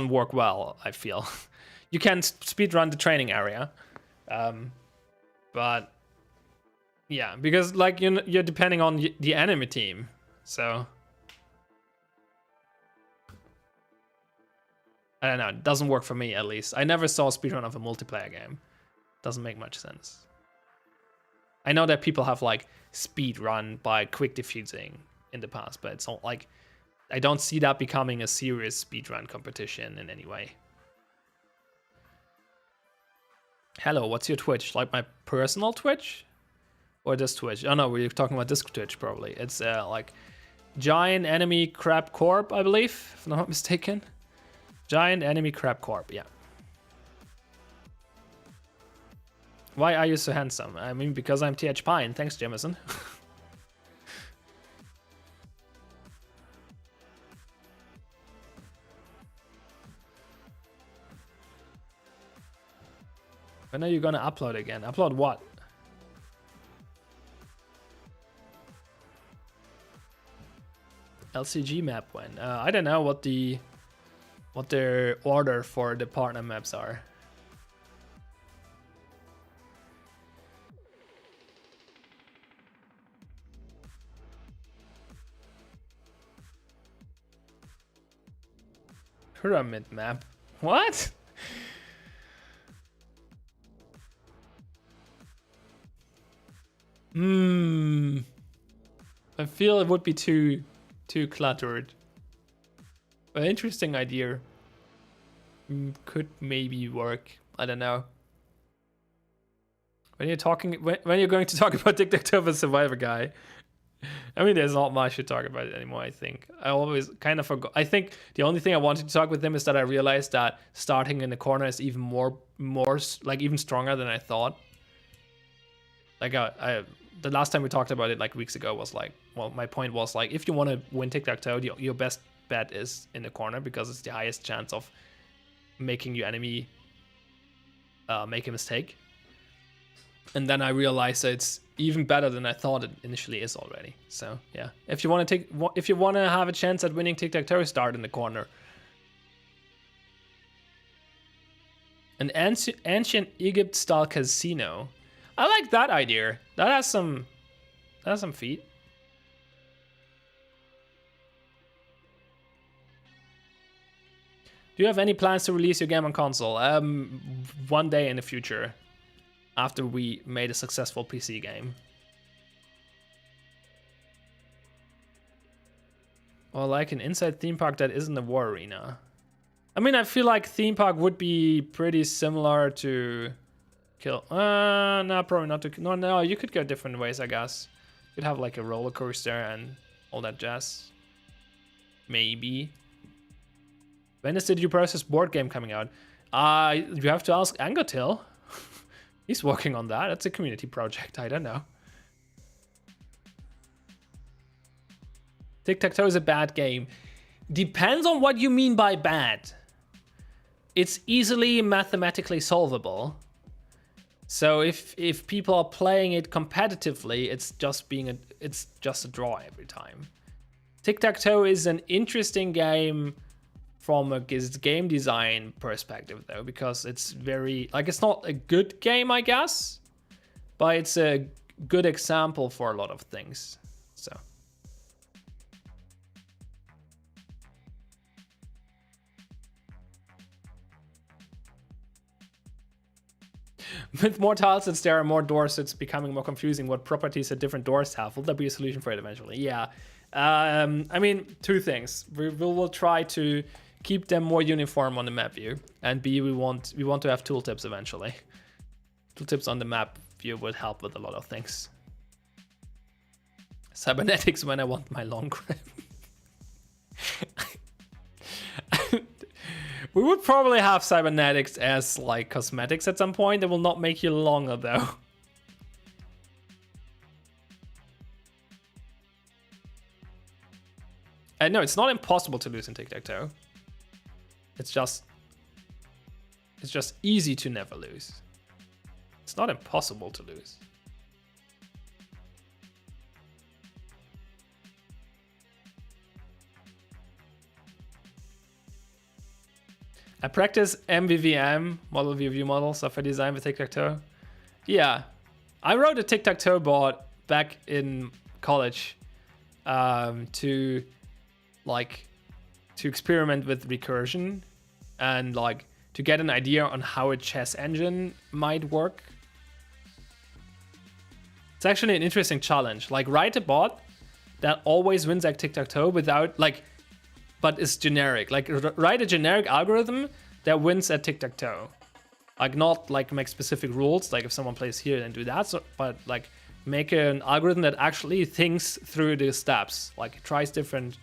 work well, I feel. You can speedrun the training area. But... yeah, because you're depending on the enemy team, so I don't know. It doesn't work for me, at least. I never saw a speedrun of a multiplayer game. Doesn't make much sense. I know that people have speedrun by quick diffusing in the past, but it's not I don't see that becoming a serious speedrun competition in any way. Hello, what's your Twitch? Like my personal Twitch? Or this Twitch? Oh no, we're talking about this Twitch probably. It's Giant enemy crab corp, I believe, if I'm not mistaken. Giant enemy crab corp, yeah. Why are you so handsome? I mean, because I'm TH Pine. Thanks, Jameson. When are you gonna upload again? Upload what? LCG map when? I don't know what their order for the partner maps are. Pyramid map. What? I feel it would be too cluttered. An interesting idea. Could maybe work. I don't know. When you're going to talk about Tic-Tac-Toe the Survivor guy, I mean, there's not much to talk about it anymore, I think. I always kind of forgot. I think the only thing I wanted to talk with him is that I realized that starting in the corner is even more like even stronger than I thought. Like the last time we talked about it like weeks ago was like, well, my point was like, if you want to win Tic-Tac-Toe, your best bet is in the corner because it's the highest chance of making your enemy make a mistake. And then I realized that it's even better than I thought it initially is already. So yeah, if you want to have a chance at winning Tic-Tac-Toe, start in the corner. An ancient Egypt style casino. I like that idea. That has some feet. Do you have any plans to release your game on console? One day in the future, after we made a successful PC game. Or like an inside theme park that isn't a war arena. I mean, I feel like theme park would be pretty similar to kill. No, probably not to. No, you could go different ways, I guess. You'd have like a roller coaster and all that jazz. Maybe. When is the Due Process board game coming out? You have to ask Angotil. He's working on that. It's a community project. I don't know. Tic-Tac-Toe is a bad game. Depends on what you mean by bad. It's easily mathematically solvable. So if people are playing it competitively, it's just a draw every time. Tic-Tac-Toe is an interesting game from a game design perspective though, because it's very, like, it's not a good game, I guess, but it's a good example for a lot of things. So with more tile sets, there are more doors. It's becoming more confusing. What properties the different doors have? Will there be a solution for it eventually? Yeah. I mean, two things. We will try to keep them more uniform on the map view, and B, we want to have tooltips eventually. Tooltips on the map view would help with a lot of things. Cybernetics when I want my long grip. We would probably have cybernetics as like cosmetics at some point. It will not make you longer though. And no, it's not impossible to lose in Tic-Tac-Toe. It's just easy to never lose. It's not impossible to lose. I practice MVVM, model view model, software design with Tic-Tac-Toe. Yeah, I wrote a Tic-Tac-Toe board back in college to experiment with recursion and like to get an idea on how a chess engine might work. It's actually an interesting challenge. Like, write a bot that always wins at Tic-Tac-Toe without like, but is generic. Like, write a generic algorithm that wins at Tic-Tac-Toe. Like, not like make specific rules. Like if someone plays here, then do that. So, but like make an algorithm that actually thinks through the steps, like tries different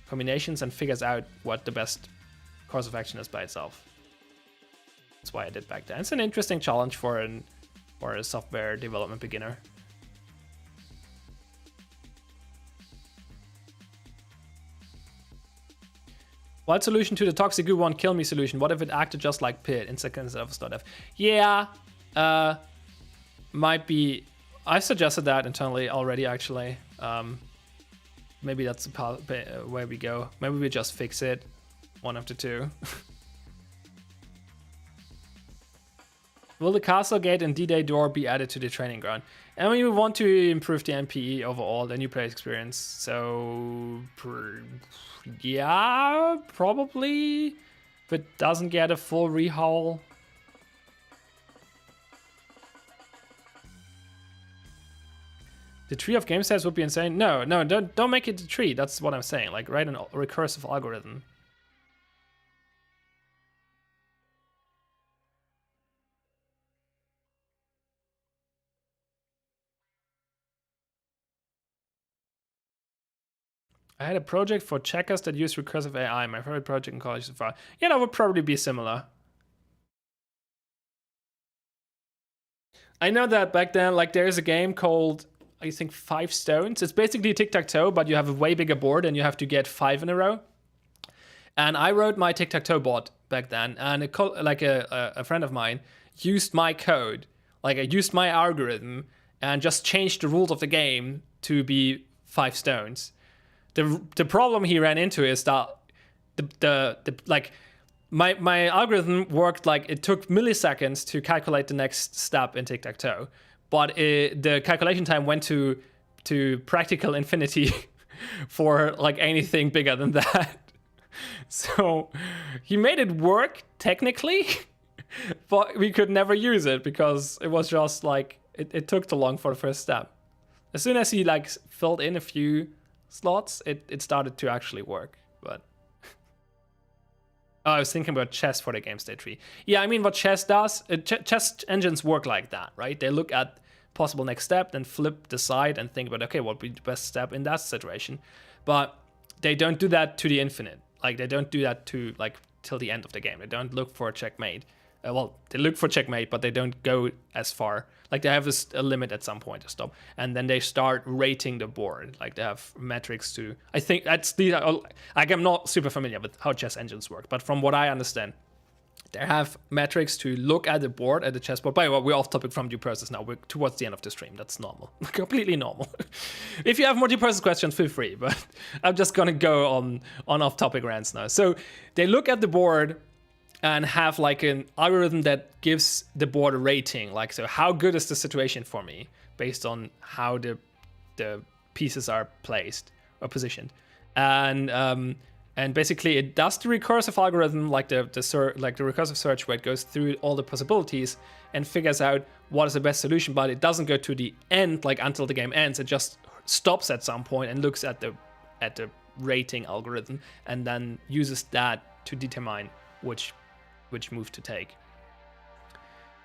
combinations and figures out what the best course of action is by itself. That's why I did back then. It's an interesting challenge for a software development beginner. What solution to the toxic goo won't kill me solution? What if it acted just like Pit in seconds of .f? Yeah, might be. I suggested that internally already, actually. Maybe that's the way we go. Maybe we just fix it. One of the two. Will the castle gate and D-Day door be added to the training ground? And we want to improve the NPE overall, the new player experience. So, yeah, probably. If it doesn't get a full rehaul. The tree of game sets would be insane. No, don't make it a tree. That's what I'm saying. Like, write a recursive algorithm. I had a project for checkers that used recursive AI. My favorite project in college so far. Yeah, that would probably be similar. I know that back then, like, there's a game called, I think, 5 Stones. It's basically tic-tac-toe, but you have a way bigger board and you have to get 5 in a row. And I wrote my tic-tac-toe bot back then, and a friend of mine used my code. Like, I used my algorithm and just changed the rules of the game to be 5 stones. The problem he ran into is that my algorithm worked like it took milliseconds to calculate the next step in tic-tac-toe, but the calculation time went to practical infinity for like anything bigger than that. So he made it work technically, but we could never use it because it was just like it took too long for the first step. As soon as he like filled in a few slots, it started to actually work. But I was thinking about chess for the game state tree. Yeah, I mean what chess does, chess engines work like that, right? They look at possible next step, then flip the side and think about, okay, what would be the best step in that situation? But they don't do that to the infinite. Like, they don't do that to like till the end of the game. They don't look for a checkmate. Well, they look for checkmate, but they don't go as far. Like, they have a limit at some point to stop, and then they start rating the board. Like, they have metrics to. I think that's the. Like, I'm not super familiar with how chess engines work, but from what I understand, they have metrics to look at the board, at the chessboard. By the way, we're off topic from due process now. We're towards the end of the stream. That's normal, completely normal. If you have more due process questions, feel free. But I'm just gonna go on off topic rants now. So they look at the board and have like an algorithm that gives the board a rating. Like, so how good is the situation for me based on how the pieces are placed or positioned, and basically it does the recursive algorithm, like the recursive search, where it goes through all the possibilities and figures out what is the best solution. But it doesn't go to the end, like until the game ends. It just stops at some point and looks at the rating algorithm and then uses that to determine which move to take.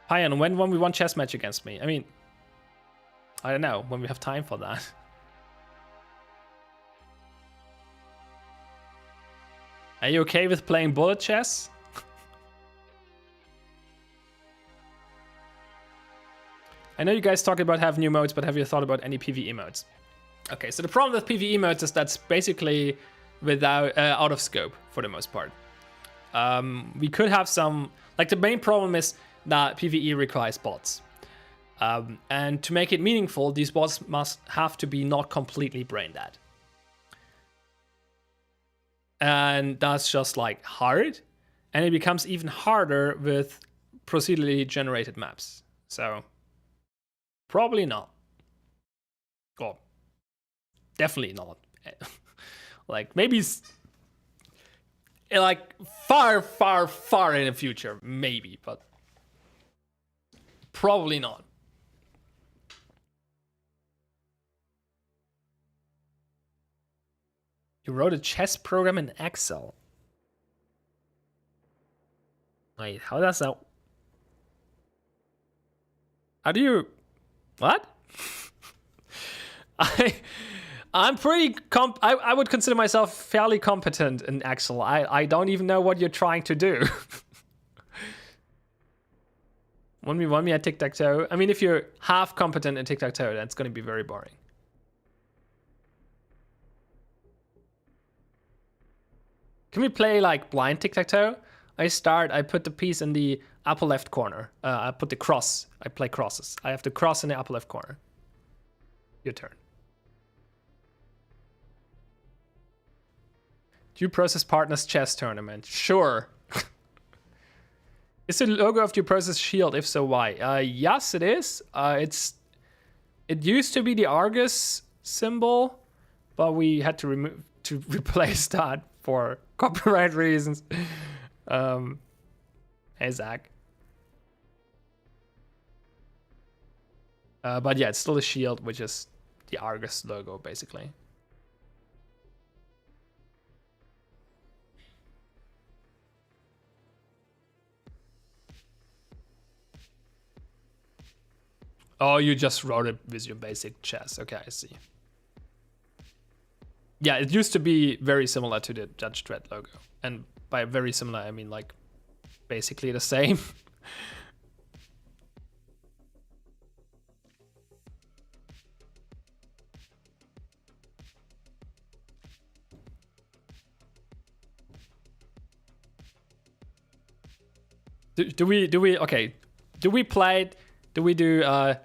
Payan, when we won chess match against me? I mean, I don't know, when we have time for that. Are you okay with playing bullet chess? I know you guys talk about having new modes, but have you thought about any PvE modes? Okay, so the problem with PvE modes is that's basically without out of scope for the most part. We could have some, like, the main problem is that PvE requires bots. And to make it meaningful, these bots must have to be not completely brain dead. And that's just like hard. And it becomes even harder with procedurally generated maps. So probably not. Or definitely not. Like, maybe like far in the future, maybe, but probably not. You wrote a chess program in Excel. Wait, how does that? How do you What? I'm pretty I would consider myself fairly competent in Excel. I don't even know what you're trying to do. 1v1 at tic-tac-toe. I mean, if you're half competent in tic-tac-toe, that's going to be very boring. Can we play like blind tic-tac-toe? I put the piece in the upper left corner. I put the cross. I play crosses. I have the cross in the upper left corner. Your turn. Due Process Partners Chess Tournament. Sure. Is the logo of Due Process Shield? If so, why? Yes, it is. It used to be the Argus symbol, but we had to replace that for copyright reasons. Hey, Zach. But yeah, it's still a shield, which is the Argus logo, basically. Oh, you just wrote it Visual Basic Chess. Okay, I see. Yeah, it used to be very similar to the Judge Dredd logo. And by very similar, I mean like basically the same. Do we do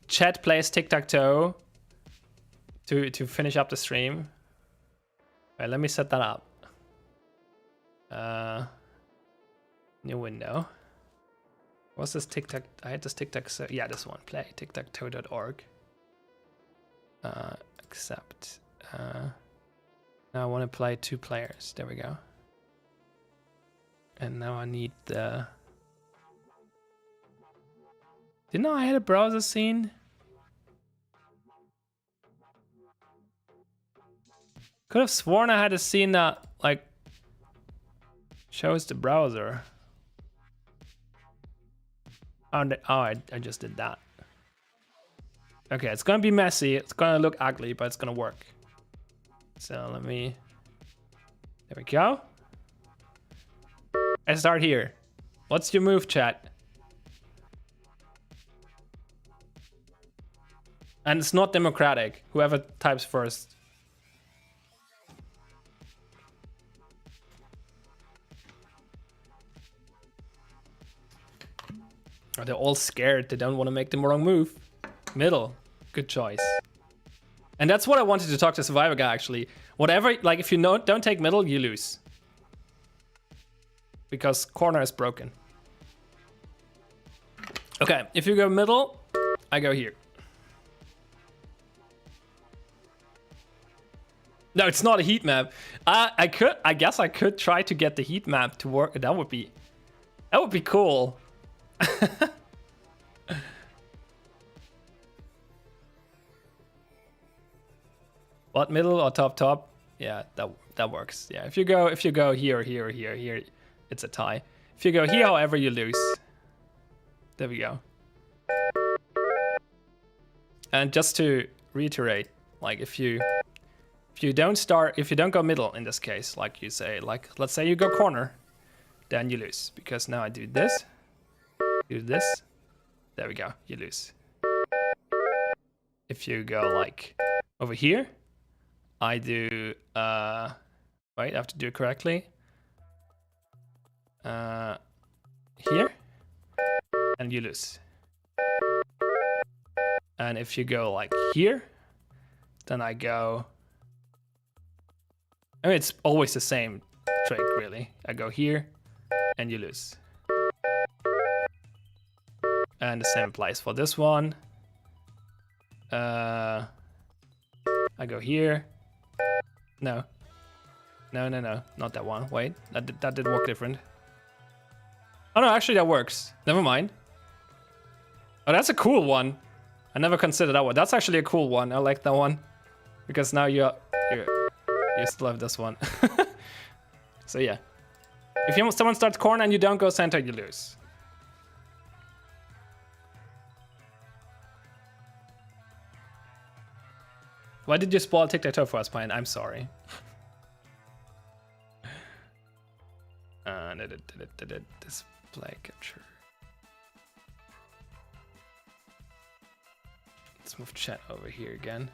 chat plays tic-tac-toe to finish up the stream? Alright, let me set that up. New window. What's this tic-tac? I had this tic-tac. Yeah, this one. Play tic-tac-toe.org. Accept. Now I want to play 2 players. There we go. And now I need the... Didn't know I had a browser scene? Could have sworn I had a scene that, like, shows the browser. Oh, I just did that. Okay, it's gonna be messy. It's gonna look ugly, but it's gonna work. So let me... There we go. I start here. What's your move, chat? And it's not democratic. Whoever types first. Oh, they're all scared. They don't want to make the wrong move. Middle. Good choice. And that's what I wanted to talk to Survivor Guy, actually. Whatever, like, if you don't take middle, you lose. Because corner is broken. Okay, if you go middle, I go here. No, it's not a heat map. I guess I could try to get the heat map to work. That would be cool. What, middle or top? Yeah, that works. Yeah, if you go here, it's a tie. If you go here, however, you lose. There we go. And just to reiterate, like if you don't go middle in this case, like you say, like let's say you go corner, then you lose. Because now I do this, there we go, you lose. If you go like over here, I do, wait, I have to do it correctly. Here, and you lose. And if you go like here, then I go, I mean, it's always the same trick, really. I go here, and you lose. And the same applies for this one. I go here. No, not that one. Wait, that did work different. Oh no, actually that works. Never mind. Oh, that's a cool one. I never considered that one. That's actually a cool one. I like that one. Because now you still have this one. So yeah. If someone starts corner and you don't go center, you lose. Why did you spoil tic-tac-toe for us, Pine? I'm sorry. Display capture. Let's move chat over here again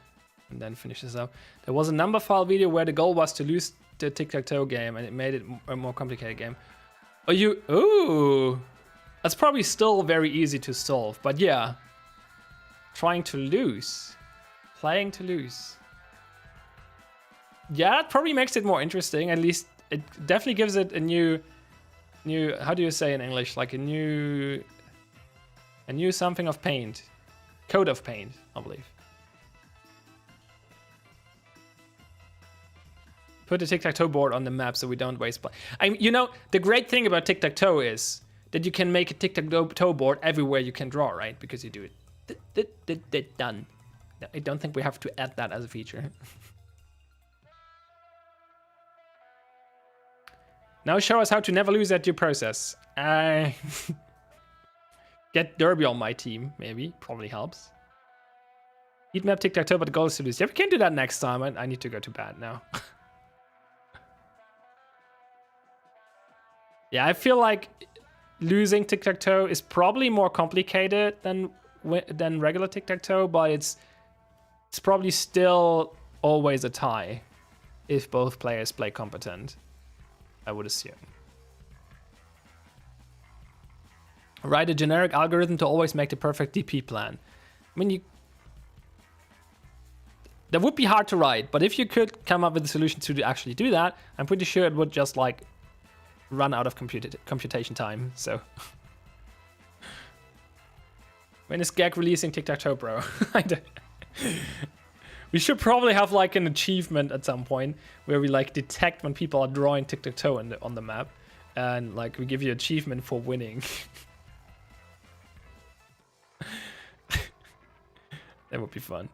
and then finish this up. There was a number file video where the goal was to lose the tic-tac-toe game and it made it a more complicated game. Oh, ooh. That's probably still very easy to solve, but yeah. Trying to lose. Playing to lose. Yeah, that probably makes it more interesting. At least it definitely gives it a new, how do you say in English? Like a new something of paint. Coat of paint, I believe. Put the tic-tac-toe board on the map so we don't waste play. You know, the great thing about tic-tac-toe is that you can make a tic-tac-toe board everywhere you can draw, right? Because you do it. Done. I don't think we have to add that as a feature. Now show us how to never lose at due process. Get Derby on my team, maybe. Probably helps. Heat map tic-tac-toe, but the goal is to lose. Yeah, we can do that next time. I need to go to bed now. Yeah, I feel like losing tic-tac-toe is probably more complicated than regular tic-tac-toe, but it's probably still always a tie if both players play competent, I would assume. Write a generic algorithm to always make the perfect DP plan. I mean, that would be hard to write, but if you could come up with a solution to actually do that, I'm pretty sure it would just like run out of computation time. So when is Gag releasing tic-tac-toe, bro? We should probably have like an achievement at some point where we like detect when people are drawing tic-tac-toe on the map, and like we give you achievement for winning. That would be fun.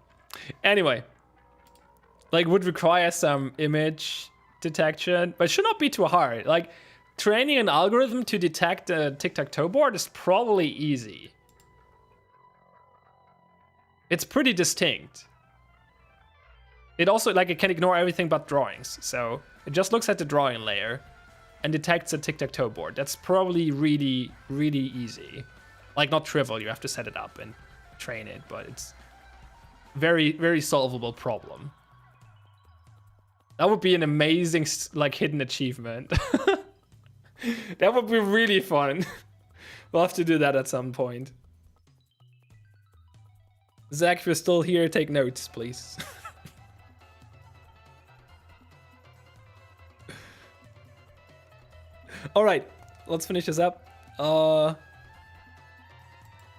Anyway, like would require some image detection, but it should not be too hard. Like training an algorithm to detect a tic-tac-toe board is probably easy. It's pretty distinct. It also, like, it can ignore everything but drawings. So it just looks at the drawing layer and detects a tic-tac-toe board. That's probably really, really easy. Like, not trivial, you have to set it up and train it, but it's very, very solvable problem. That would be an amazing, like, hidden achievement. That would be really fun. We'll have to do that at some point. Zach, if you're still here, take notes, please. All right, let's finish this up. Was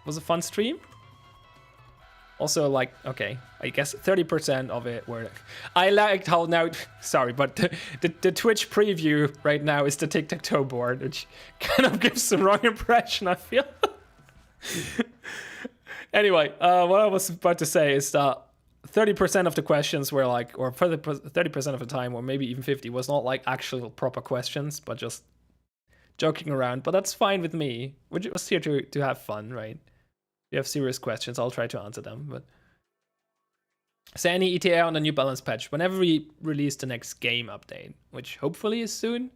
a fun stream. Also, like, okay, I guess 30% of it were. I liked how now. Sorry, but the Twitch preview right now is the tic-tac-toe board, which kind of gives the wrong impression, I feel. Anyway, what I was about to say is that 30% of the questions were like, or 30% of the time, or maybe even 50, was not like actual proper questions, but just joking around. But that's fine with me. We're just here to have fun, right? If you have serious questions, I'll try to answer them. But say any ETA on the New Balance patch whenever we release the next game update, which hopefully is soon.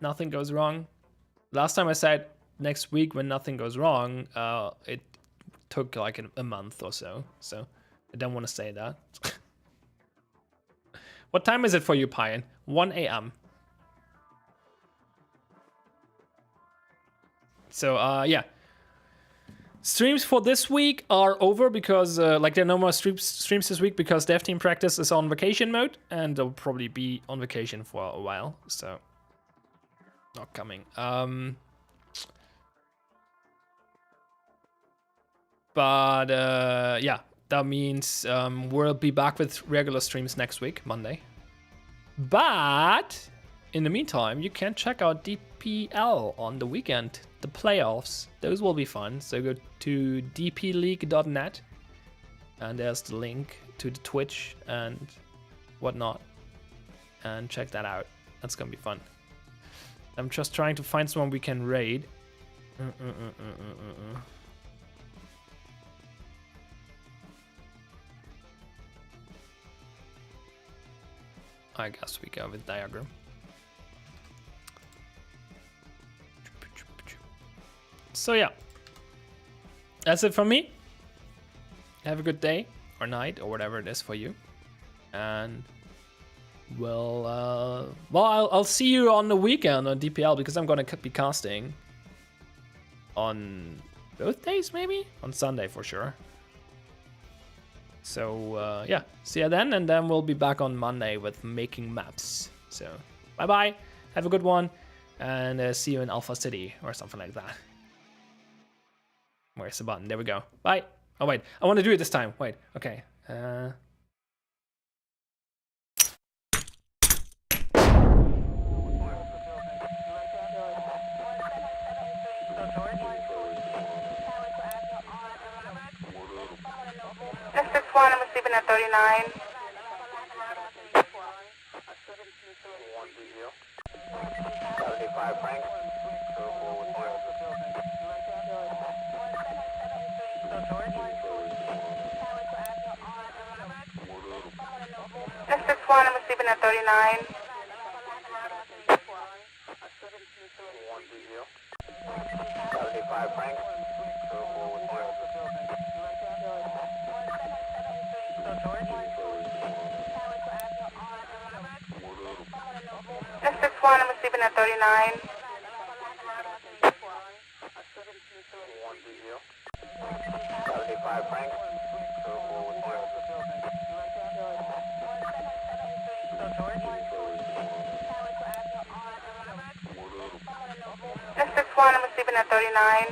Nothing goes wrong. Last time I said next week when nothing goes wrong, it took like a month or so. So I don't want to say that. What time is it for you, Pine? 1 a.m. So yeah. Streams for this week are over because like there are no more streams this week because Dev Team Practice is on vacation mode and they'll probably be on vacation for a while, so not coming. But yeah, that means we'll be back with regular streams next week, Monday. But in the meantime, you can check out DPL on the weekend, the playoffs. Those will be fun. So go to dpleague.net and there's the link to the Twitch and whatnot. And check that out. That's gonna be fun. I'm just trying to find someone we can raid. I guess we go with diagram. So yeah, that's it from me. Have a good day or night or whatever it is for you, and I'll see you on the weekend on DPL, because I'm gonna be casting on both days, maybe on Sunday for sure. So yeah, see you then, and then we'll be back on Monday with making maps. So bye bye, have a good one, and see you in Alpha City or something like that. Where's the button? There we go. Bye. Oh wait, I want to do it this time. Wait, okay. This I'm sleeping at 39. This I'm sleeping at 39. This I'm sleeping at 39. This I'm sleeping at 39.